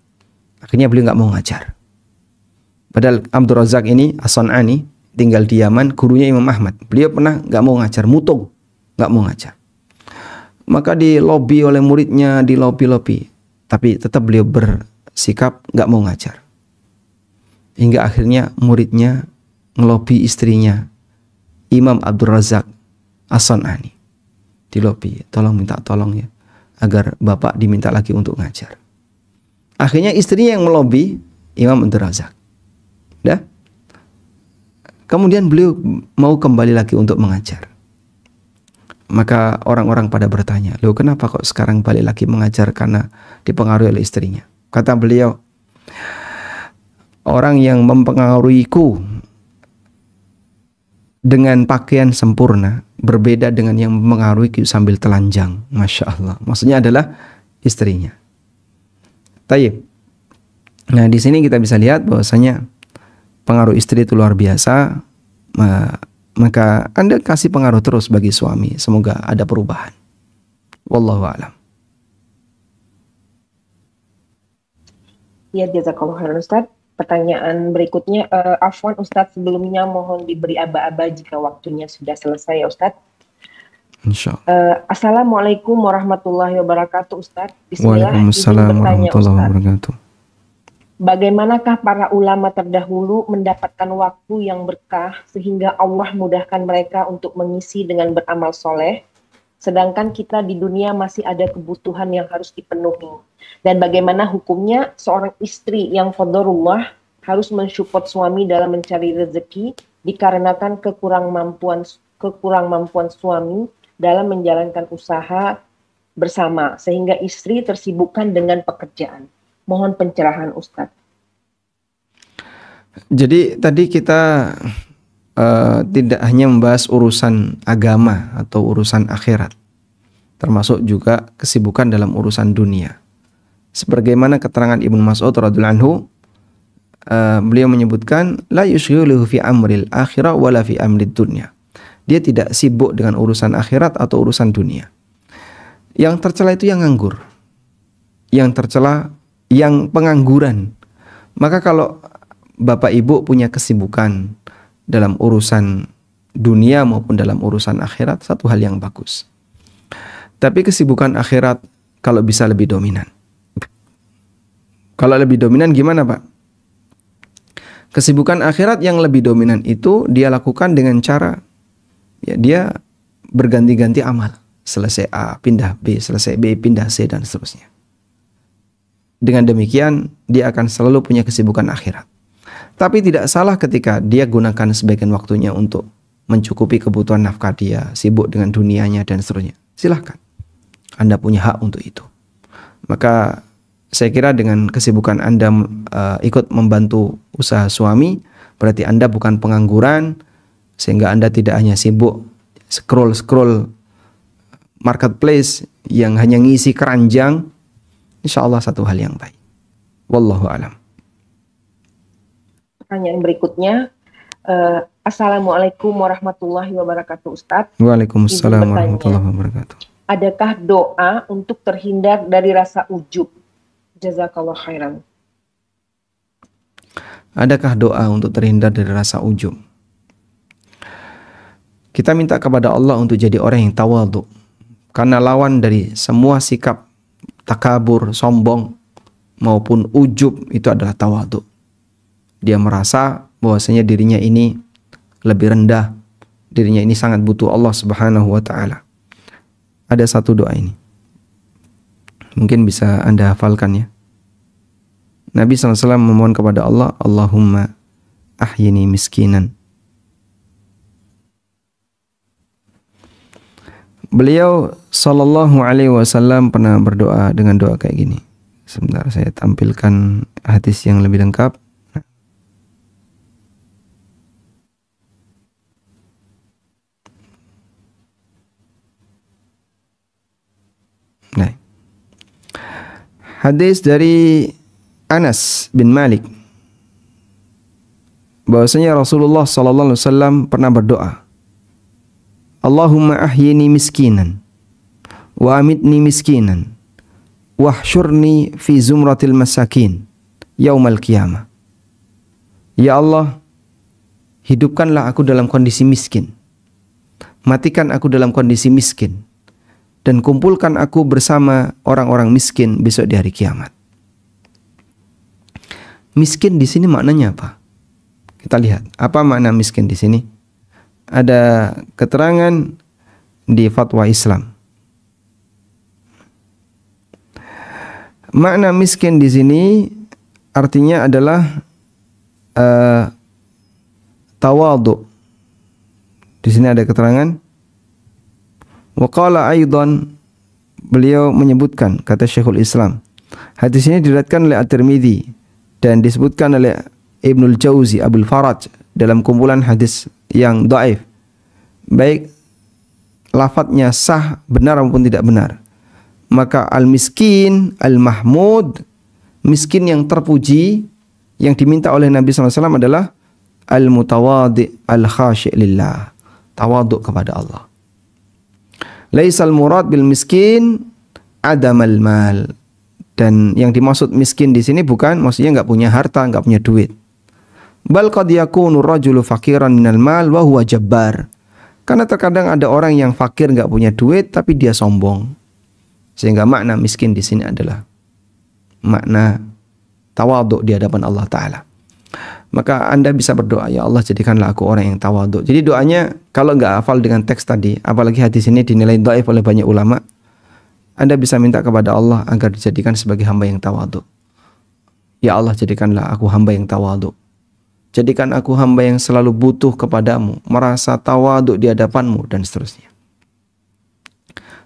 akhirnya beliau nggak mau ngajar. Padahal Abdul Razak ini As-San'ani tinggal di Yaman, gurunya Imam Ahmad. Beliau pernah nggak mau ngajar, mutung, nggak mau ngajar. Maka di lobi oleh muridnya, di lobi, tapi tetap beliau bersikap nggak mau ngajar. Hingga akhirnya muridnya ngelobi istrinya, Imam Abdul Razak As-San'ani, di lobi, minta tolong ya, agar bapak diminta lagi untuk ngajar. Akhirnya istrinya yang melobi Imam Abdul Razak. Dah. Kemudian beliau mau kembali lagi untuk mengajar. Maka orang-orang pada bertanya, loh kenapa kok sekarang balik lagi mengajar karena dipengaruhi oleh istrinya? Kata beliau, orang yang mempengaruhiku dengan pakaian sempurna berbeda dengan yang mempengaruhi sambil telanjang. Masya Allah. Maksudnya adalah istrinya. Tayyib. Nah, di sini kita bisa lihat bahwasanya pengaruh istri itu luar biasa. Maka Anda kasih pengaruh terus bagi suami. Semoga ada perubahan. Wallahu a'lam. Ya, jazakallahu khairan Ustaz. Pertanyaan berikutnya, afwan Ustaz, sebelumnya mohon diberi aba-aba jika waktunya sudah selesai ya Ustaz. Insyaallah. Assalamualaikum warahmatullahi wabarakatuh Ustaz. Bismillah. Waalaikumsalam warahmatullahi wabarakatuh. Bagaimanakah para ulama terdahulu mendapatkan waktu yang berkah sehingga Allah mudahkan mereka untuk mengisi dengan beramal soleh, sedangkan kita di dunia masih ada kebutuhan yang harus dipenuhi? Dan bagaimana hukumnya seorang istri yang qadarullah harus mensupport suami dalam mencari rezeki dikarenakan kekurang mampuan suami dalam menjalankan usaha bersama sehingga istri tersibukkan dengan pekerjaan? Mohon pencerahan Ustadz. Jadi tadi kita tidak hanya membahas urusan agama atau urusan akhirat, termasuk juga kesibukan dalam urusan dunia. Sebagaimana keterangan Ibnu Mas'ud radhiyallahu anhu, beliau menyebutkan la yushghiluhu fi amril akhirah wala fi amrid dunya. Dia tidak sibuk dengan urusan akhirat atau urusan dunia. Yang tercela itu yang nganggur. Yang tercela yang pengangguran. Maka kalau Bapak Ibu punya kesibukan dalam urusan dunia maupun dalam urusan akhirat, satu hal yang bagus. Tapi kesibukan akhirat kalau bisa lebih dominan. Kalau lebih dominan gimana Pak? Kesibukan akhirat yang lebih dominan itu dia lakukan dengan cara ya dia berganti-ganti amal. selesai A, pindah B, selesai B, pindah C, dan seterusnya. Dengan demikian, dia akan selalu punya kesibukan akhirat. Tapi tidak salah ketika dia gunakan sebagian waktunya untuk mencukupi kebutuhan nafkah dia, sibuk dengan dunianya, dan seterusnya. Silahkan. Anda punya hak untuk itu. Maka saya kira dengan kesibukan Anda ikut membantu usaha suami, berarti Anda bukan pengangguran, sehingga Anda tidak hanya sibuk scroll marketplace yang hanya ngisi keranjang. Insya Allah satu hal yang baik. Wallahu a'lam. Pertanyaan berikutnya, Assalamualaikum warahmatullahi wabarakatuh, Ustadz. Waalaikumsalam warahmatullahi wabarakatuh. Adakah doa untuk terhindar dari rasa ujub? Jazakallah khairan. Adakah doa untuk terhindar dari rasa ujub? Kita minta kepada Allah untuk jadi orang yang tawadhu. Karena lawan dari semua sikap takabur, sombong, maupun ujub itu adalah tawadhu. Dia merasa bahwasanya dirinya ini lebih rendah, dirinya ini sangat butuh Allah Subhanahu wa ta'ala. Ada satu doa ini, mungkin bisa Anda hafalkan ya. Nabi SAW memohon kepada Allah, Allahumma ahyini miskinan. Beliau sallallahu alaihi wasallam pernah berdoa dengan doa kayak gini. Sebentar saya tampilkan hadis yang lebih lengkap. Nah. Hadis dari Anas bin Malik bahwasanya Rasulullah sallallahu alaihi wasallam pernah berdoa, Allahumma ahyini miskinan wa amitni miskinan wahsyurni fi zumratil masakin yaumal qiyamah. Ya Allah, hidupkanlah aku dalam kondisi miskin, matikan aku dalam kondisi miskin, dan kumpulkan aku bersama orang-orang miskin besok di hari kiamat. Miskin di sini maknanya apa? Kita lihat apa makna miskin di sini. Ada keterangan di fatwa Islam. Makna miskin di sini artinya adalah tawadhu. Di sini ada keterangan. Wa qala aidan, beliau menyebutkan, kata Syekhul Islam, hadis ini diriwayatkan oleh At-Tirmidzi dan disebutkan oleh Ibnul Jauzi Abul Faraj dalam kumpulan hadis yang dhaif, baik lafadznya sah, benar maupun tidak benar. Maka al-miskin, al-mahmud, miskin yang terpuji, yang diminta oleh Nabi SAW adalah al-mutawadi' al-khashi' lillah, tawaduk kepada Allah. Laisal murad bil miskin adamal mal, dan yang dimaksud miskin di sini bukan maksudnya nggak punya harta, nggak punya duit. Bal qad yakunu rajulu faqiran minal mal wa huwa jabbar. Karena terkadang ada orang yang fakir nggak punya duit tapi dia sombong. Sehingga makna miskin di sini adalah makna tawadhu di hadapan Allah Ta'ala. Maka Anda bisa berdoa, ya Allah jadikanlah aku orang yang tawadhu. Jadi doanya kalau nggak hafal dengan teks tadi, apalagi hadis ini dinilai dhaif oleh banyak ulama, Anda bisa minta kepada Allah agar dijadikan sebagai hamba yang tawadhu. Ya Allah jadikanlah aku hamba yang tawadhu. Jadikan aku hamba yang selalu butuh kepadamu, merasa tawadhu di hadapanmu, dan seterusnya.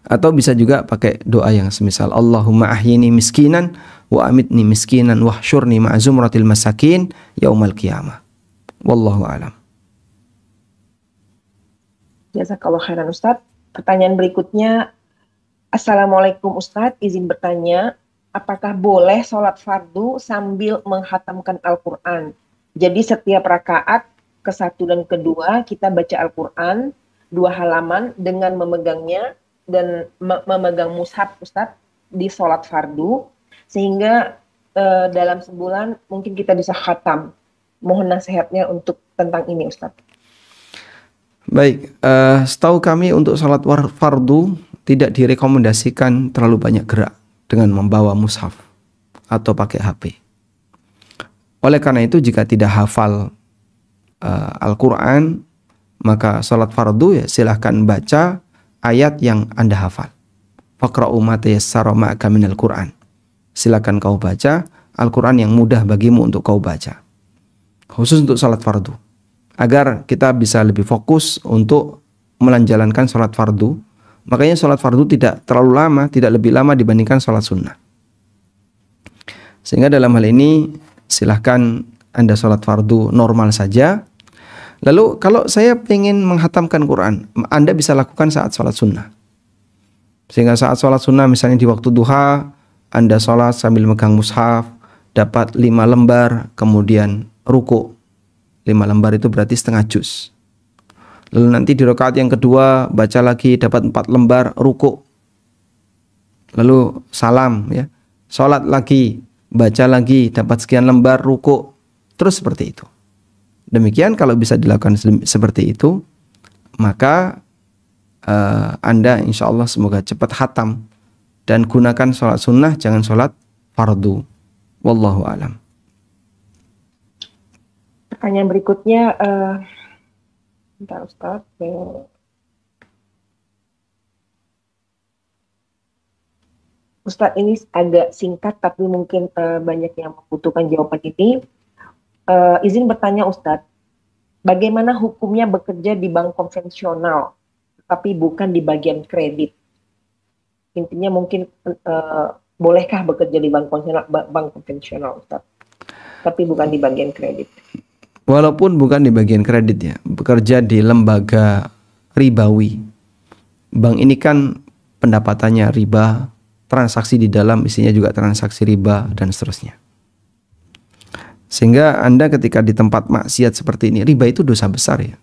Atau bisa juga pakai doa yang semisal Allahumma ahyini miskinan wa amitni miskinan wahsyurni ma'a zumratil masakin yaumal qiyamah. Wallahu a'lam. Jazakallah khairan Ustadz. Pertanyaan berikutnya, Assalamualaikum Ustadz, izin bertanya, apakah boleh sholat fardu sambil menghatamkan Al-Quran? Jadi setiap rakaat ke-1 dan ke-2 kita baca Al-Quran 2 halaman dengan memegangnya dan memegang mushaf Ustadz di sholat fardu, sehingga dalam sebulan mungkin kita bisa khatam. Mohon nasihatnya untuk tentang ini Ustadz. Baik, setahu kami untuk sholat fardu tidak direkomendasikan terlalu banyak gerak dengan membawa mushaf atau pakai HP. Oleh karena itu jika tidak hafal Al-Quran, maka sholat fardu ya silahkan baca ayat yang Anda hafal. Faqra'u ma tayassara ma'aka minal Qur'an. Silakan kau baca Al-Quran yang mudah bagimu untuk kau baca. Khusus untuk salat fardu. Agar kita bisa lebih fokus untuk menjalankan salat fardu. Makanya salat fardu tidak terlalu lama, tidak lebih lama dibandingkan salat sunnah. Sehingga dalam hal ini silahkan Anda salat fardu normal saja. Lalu kalau saya ingin menghatamkan Quran, Anda bisa lakukan saat salat sunnah. Sehingga saat salat sunnah misalnya di waktu duha, Anda salat sambil megang mushaf, dapat 5 lembar, kemudian ruku. 5 lembar itu berarti setengah juz. Lalu nanti di rakaat yang kedua baca lagi dapat 4 lembar ruku. Lalu salam ya. Salat lagi, baca lagi dapat sekian lembar ruku. Terus seperti itu. Demikian kalau bisa dilakukan seperti itu, maka Anda insya Allah semoga cepat khatam. Dan gunakan sholat sunnah, jangan sholat fardu. Wallahu alam. Pertanyaan berikutnya, bentar Ustaz. Ustaz, ini agak singkat tapi mungkin banyak yang membutuhkan jawaban ini. Izin bertanya Ustaz, bagaimana hukumnya bekerja di bank konvensional tapi bukan di bagian kredit? Intinya mungkin bolehkah bekerja di bank konvensional Ustaz, tapi bukan di bagian kredit? Walaupun bukan di bagian kredit ya, bekerja di lembaga ribawi. Bank ini kan pendapatannya riba, transaksi di dalam isinya juga transaksi riba dan seterusnya. Sehingga Anda ketika di tempat maksiat seperti ini, riba itu dosa besar ya.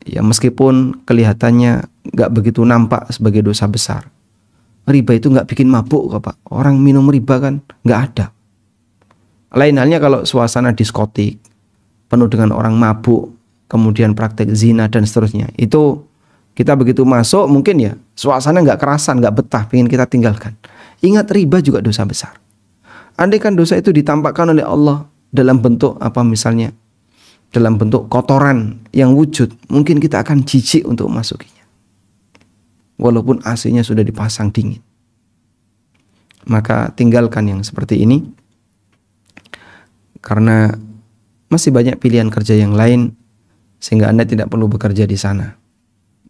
Ya meskipun kelihatannya nggak begitu nampak sebagai dosa besar. Riba itu nggak bikin mabuk kok Pak. Orang minum riba kan nggak ada. Lain halnya kalau suasana diskotik penuh dengan orang mabuk, kemudian praktek zina dan seterusnya. Itu kita begitu masuk mungkin ya suasana nggak kerasan, nggak betah, pengen kita tinggalkan. Ingat riba juga dosa besar. Andai kan dosa itu ditampakkan oleh Allah dalam bentuk apa misalnya, dalam bentuk kotoran yang wujud, mungkin kita akan jijik untuk memasukinya. Walaupun AC-nya sudah dipasang dingin. Maka tinggalkan yang seperti ini. Karena masih banyak pilihan kerja yang lain sehingga Anda tidak perlu bekerja di sana.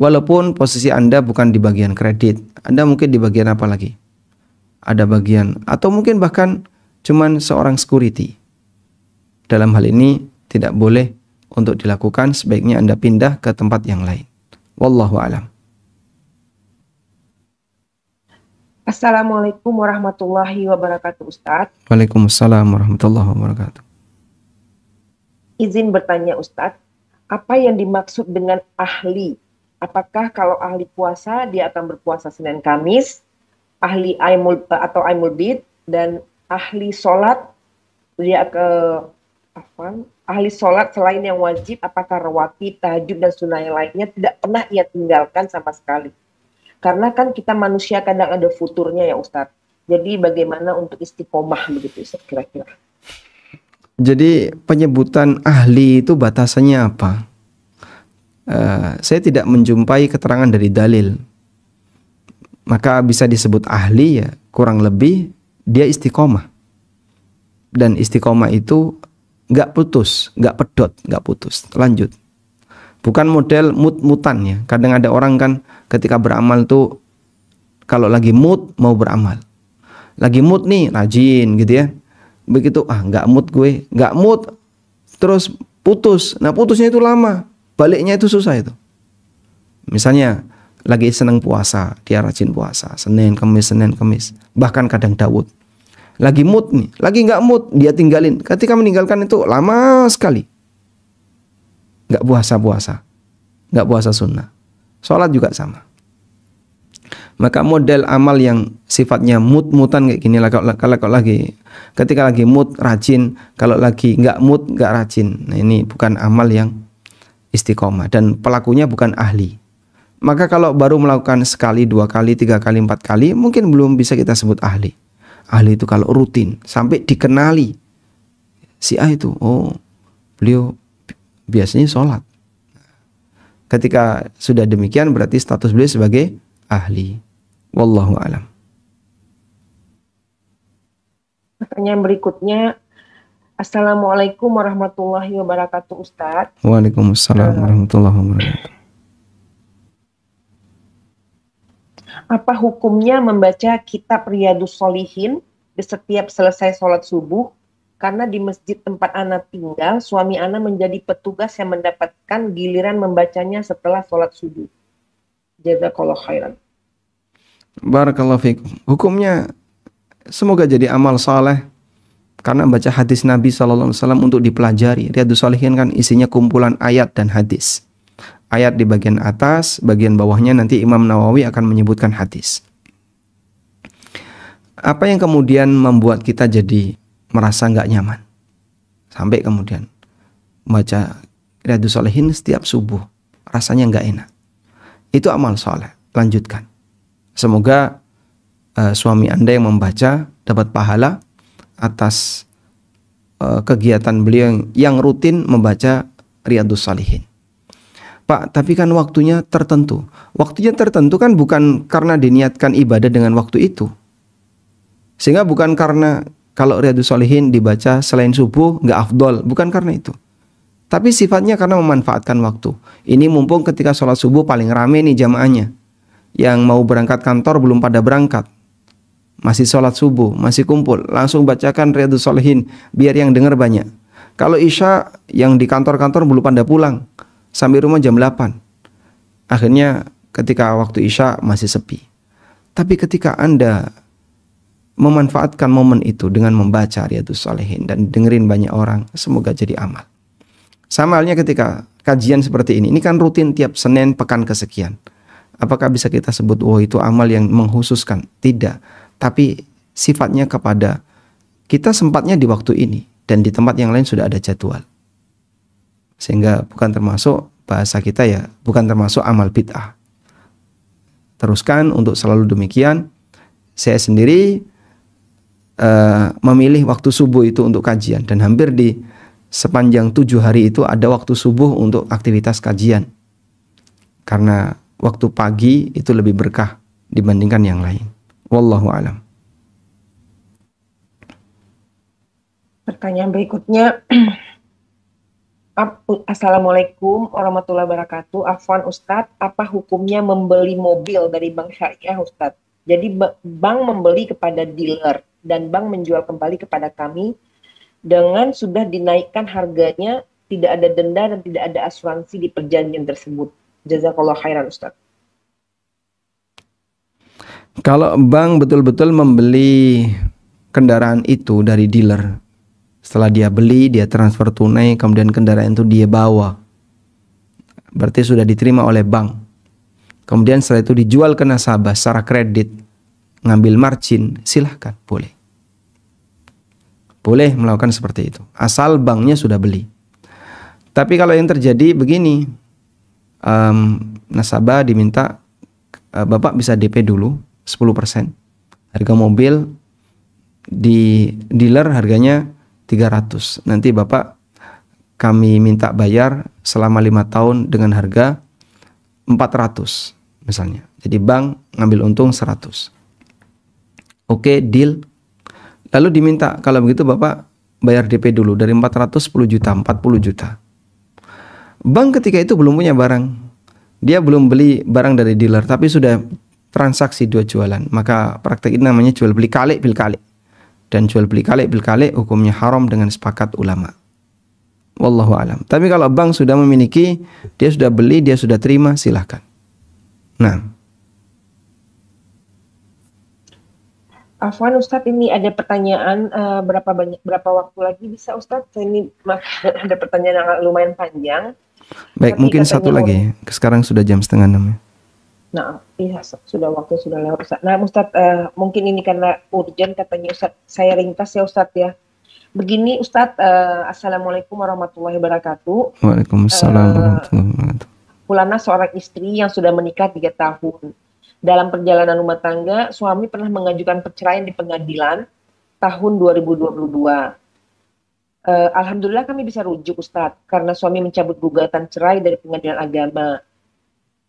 Walaupun posisi Anda bukan di bagian kredit, Anda mungkin di bagian apa lagi? Ada bagian atau mungkin bahkan cuman seorang security. Dalam hal ini tidak boleh untuk dilakukan, sebaiknya Anda pindah ke tempat yang lain. Wallahu a'lam. Assalamualaikum warahmatullahi wabarakatuh Ustaz. Waalaikumsalam warahmatullahi wabarakatuh. Izin bertanya Ustaz, apa yang dimaksud dengan ahli? Apakah kalau ahli puasa dia akan berpuasa Senin Kamis, ahli aimul atau aimul bid, dan ahli sholat dia ahli sholat selain yang wajib, apakah rawatib, tahajud dan sunnah yang lainnya tidak pernah ia tinggalkan sama sekali? Karena kan kita manusia kadang ada futurnya ya Ustadz. Jadi bagaimana untuk istiqomah begitu Ustadz kira-kira? Jadi penyebutan ahli itu batasannya apa? Saya tidak menjumpai keterangan dari dalil. Maka bisa disebut ahli ya kurang lebih dia istiqomah. Dan istiqomah itu nggak putus, nggak pedot, nggak putus, lanjut. Bukan model mut-mutan ya. Kadang ada orang kan ketika beramal tuh kalau lagi mood mau beramal. Lagi mood nih rajin gitu ya. Begitu nggak mood gue, nggak mood terus putus. Nah putusnya itu lama, baliknya itu susah itu. Misalnya lagi seneng puasa, dia rajin puasa, Senin, Kamis, bahkan kadang Daud. Lagi mood nih, lagi nggak mood dia tinggalin. Ketika meninggalkan itu lama sekali. Nggak puasa sunnah. Sholat juga sama. Maka model amal yang sifatnya mut-mutan kayak gini, kalau lagi ketika lagi mood rajin, kalau lagi nggak mood nggak rajin. Nah ini bukan amal yang istiqomah dan pelakunya bukan ahli. Maka kalau baru melakukan sekali, 2 kali, 3 kali, 4 kali, mungkin belum bisa kita sebut ahli. Ahli itu kalau rutin sampai dikenali si A itu, beliau biasanya sholat. Ketika sudah demikian berarti status beliau sebagai ahli. Wallahu a'lam. Pertanyaan berikutnya, Assalamualaikum warahmatullahi wabarakatuh Ustadz. Waalaikumsalam warahmatullahi wabarakatuh. Apa hukumnya membaca kitab Riyadhus Shalihin di setiap selesai sholat subuh? Karena di masjid tempat Ana tinggal, suami Ana menjadi petugas yang mendapatkan giliran membacanya setelah sholat subuh. Jazakallah khairan. Barakallahu fikum. Hukumnya semoga jadi amal saleh, karena baca hadis Nabi SAW untuk dipelajari. Riyadhus Shalihin kan isinya kumpulan ayat dan hadis. Ayat di bagian atas, bagian bawahnya nanti Imam Nawawi akan menyebutkan hadis. Apa yang kemudian membuat kita jadi merasa nggak nyaman sampai kemudian baca Riyadhus Shalihin setiap subuh, rasanya nggak enak? Itu amal soleh, lanjutkan. Semoga suami Anda yang membaca dapat pahala atas kegiatan beliau yang rutin membaca Riyadhus Shalihin. Pak, tapi kan waktunya tertentu. Waktunya tertentu kan bukan karena diniatkan ibadah dengan waktu itu. Sehingga bukan karena kalau Riyadhus Shalihin dibaca selain subuh nggak afdol, bukan karena itu. Tapi sifatnya karena memanfaatkan waktu. Ini mumpung ketika sholat subuh paling rame nih jamaahnya. Yang mau berangkat kantor belum pada berangkat, masih sholat subuh, masih kumpul, langsung bacakan Riyadhus Shalihin biar yang dengar banyak. Kalau Isya yang di kantor-kantor belum pada pulang, sampai rumah jam 8. Akhirnya ketika waktu Isya masih sepi. Tapi ketika Anda memanfaatkan momen itu dengan membaca Riyadhus Shalihin dan dengerin banyak orang, semoga jadi amal. Sama halnya ketika kajian seperti ini kan rutin tiap Senin pekan kesekian. Apakah bisa kita sebut itu amal yang menghususkan? Tidak. Tapi sifatnya kepada kita sempatnya di waktu ini dan di tempat yang lain sudah ada jadwal. Sehingga bukan termasuk bahasa kita ya, bukan termasuk amal bid'ah. Teruskan untuk selalu demikian. Saya sendiri memilih waktu subuh itu untuk kajian, dan hampir di sepanjang 7 hari itu ada waktu subuh untuk aktivitas kajian, karena waktu pagi itu lebih berkah dibandingkan yang lain. Wallahu alam. Pertanyaan berikutnya, Assalamualaikum warahmatullahi wabarakatuh. Afwan Ustadz, apa hukumnya membeli mobil dari bank syariah Ustadz? Jadi bank membeli kepada dealer dan bank menjual kembali kepada kami dengan sudah dinaikkan harganya, tidak ada denda dan tidak ada asuransi di perjanjian tersebut. Jazakallah khairan Ustaz. Kalau bank betul-betul membeli kendaraan itu dari dealer, setelah dia beli, dia transfer tunai, kemudian kendaraan itu dia bawa, berarti sudah diterima oleh bank. Kemudian setelah itu dijual ke nasabah secara kredit, ngambil margin, silahkan, boleh. Boleh melakukan seperti itu, asal banknya sudah beli. Tapi kalau yang terjadi begini, nasabah diminta, Bapak bisa DP dulu 10%. Harga mobil di dealer harganya 300. Nanti Bapak kami minta bayar selama 5 tahun dengan harga 400 misalnya. Jadi bank ngambil untung 100. Oke, deal. Lalu diminta kalau begitu Bapak bayar DP dulu dari 400 10 juta, 40 juta. Bank ketika itu belum punya barang. Dia belum beli barang dari dealer tapi sudah transaksi dua jualan. Maka praktek ini namanya jual beli kalik bil kalik. Dan jual beli kalik bil kalik hukumnya haram dengan sepakat ulama. Wallahu alam. Tapi kalau bank sudah memiliki, dia sudah beli, dia sudah terima, silahkan. Nah, Afwan Ustadz, ini ada pertanyaan berapa waktu lagi bisa Ustadz? Ini ada pertanyaan yang lumayan panjang. Baik, mungkin satu lagi. Sekarang sudah jam 5:30. Nah, iya sudah waktu sudah lewat Ustadz. Nah Ustadz, mungkin ini karena urgent katanya Ustadz, saya ringkas ya Ustadz ya. Begini Ustadz, Assalamualaikum warahmatullahi wabarakatuh. Waalaikumsalam warahmatullahi wabarakatuh. Pulana seorang istri yang sudah menikah 3 tahun. Dalam perjalanan rumah tangga, suami pernah mengajukan perceraian di pengadilan tahun 2022. Alhamdulillah kami bisa rujuk Ustadz, karena suami mencabut gugatan cerai dari pengadilan agama.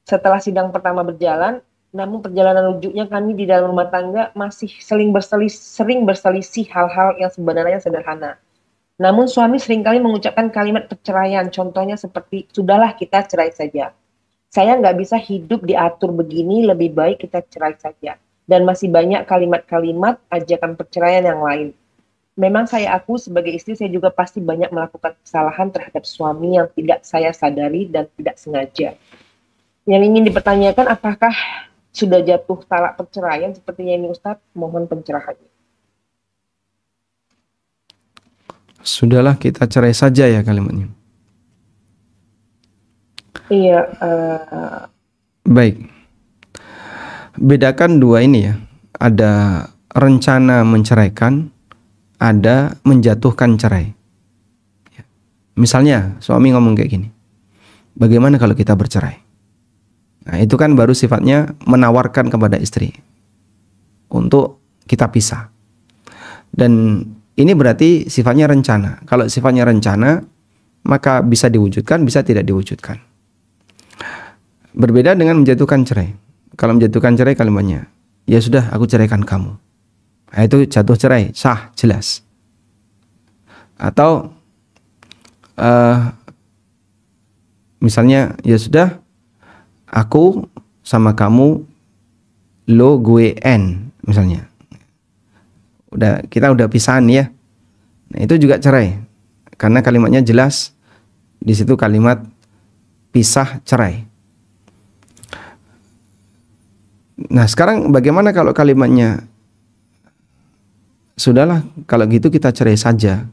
Setelah sidang pertama berjalan, namun perjalanan wujudnya kami di dalam rumah tangga masih sering berselisih hal-hal yang sebenarnya sederhana. Namun suami seringkali mengucapkan kalimat perceraian, contohnya seperti, sudahlah kita cerai saja. Saya nggak bisa hidup diatur begini, lebih baik kita cerai saja. Dan masih banyak kalimat-kalimat ajakan perceraian yang lain. Memang saya aku sebagai istri, saya juga pasti banyak melakukan kesalahan terhadap suami yang tidak saya sadari dan tidak sengaja. Yang ingin dipertanyakan, apakah sudah jatuh talak perceraian sepertinya ini Ustadz? Mohon pencerahannya. Sudahlah kita cerai saja ya kalimatnya. Iya. Baik. Bedakan dua ini ya. Ada rencana menceraikan, ada menjatuhkan cerai. Misalnya suami ngomong kayak gini, bagaimana kalau kita bercerai? Nah itu kan baru sifatnya menawarkan kepada istri untuk kita pisah. Dan ini berarti sifatnya rencana. Kalau sifatnya rencana, maka bisa diwujudkan, bisa tidak diwujudkan. Berbeda dengan menjatuhkan cerai. Kalau menjatuhkan cerai kalimatnya, ya sudah aku ceraikan kamu. Nah, itu jatuh cerai, sah, jelas. Atau misalnya, ya sudah aku sama kamu lo gue n misalnya. Kita udah pisahan ya. Nah, itu juga cerai. Karena kalimatnya jelas di situ kalimat pisah cerai. Nah, sekarang bagaimana kalau kalimatnya sudahlah kalau gitu kita cerai saja.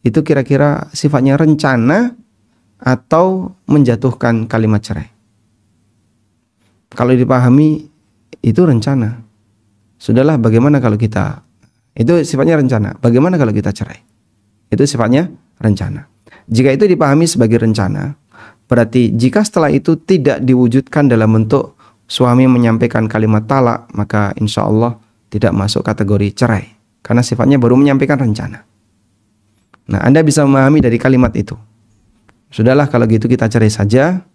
Itu kira-kira sifatnya rencana atau menjatuhkan kalimat cerai? Kalau dipahami itu rencana. Sudahlah bagaimana kalau kita, itu sifatnya rencana. Bagaimana kalau kita cerai? Itu sifatnya rencana. Jika itu dipahami sebagai rencana, berarti jika setelah itu tidak diwujudkan dalam bentuk suami menyampaikan kalimat talak, maka insya Allah tidak masuk kategori cerai. Karena sifatnya baru menyampaikan rencana. Nah, Anda bisa memahami dari kalimat itu. Sudahlah kalau gitu kita cerai saja.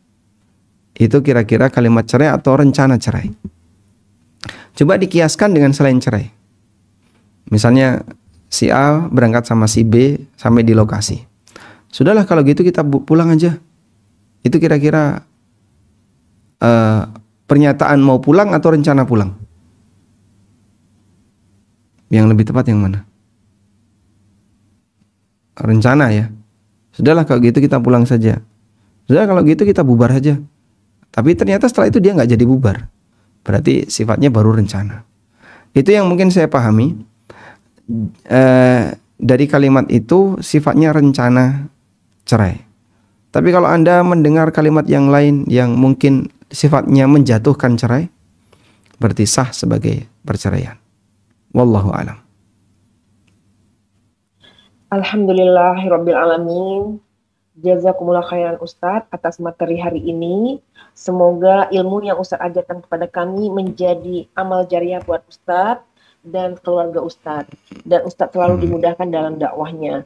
Itu kira-kira kalimat cerai atau rencana cerai. Coba dikiaskan dengan selain cerai. Misalnya si A berangkat sama si B sampai di lokasi. Sudahlah kalau gitu kita pulang aja. Itu kira-kira pernyataan mau pulang atau rencana pulang? Yang lebih tepat yang mana? Rencana ya. Sudahlah kalau gitu kita pulang saja. Sudah kalau gitu kita bubar saja. Tapi ternyata setelah itu dia nggak jadi bubar. Berarti sifatnya baru rencana. Itu yang mungkin saya pahami. Dari kalimat itu sifatnya rencana cerai. Tapi kalau Anda mendengar kalimat yang lain yang mungkin sifatnya menjatuhkan cerai, berarti sah sebagai perceraian. Wallahu a'lam. Alhamdulillahirabbil alamin. Jazakumullah khairan Ustadz atas materi hari ini. Semoga ilmu yang Ustadz ajarkan kepada kami menjadi amal jariah buat Ustadz dan keluarga Ustadz. Dan Ustadz selalu dimudahkan dalam dakwahnya.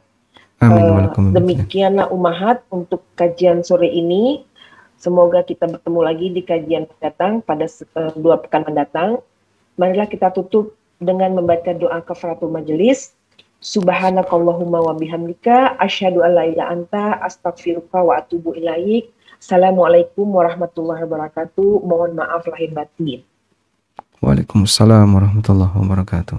Amin. Demikianlah Ummahat untuk kajian sore ini. Semoga kita bertemu lagi di kajian mendatang pada 2 pekan mendatang. Marilah kita tutup dengan membaca doa kafaratul majelis. Subhanakallahumma wa bihamdika asyhadu an la ilaha anta astaghfiruka wa atubu ilaik. Assalamualaikum warahmatullahi wabarakatuh. Mohon maaf lahir batin. Waalaikumsalam warahmatullahi wabarakatuh.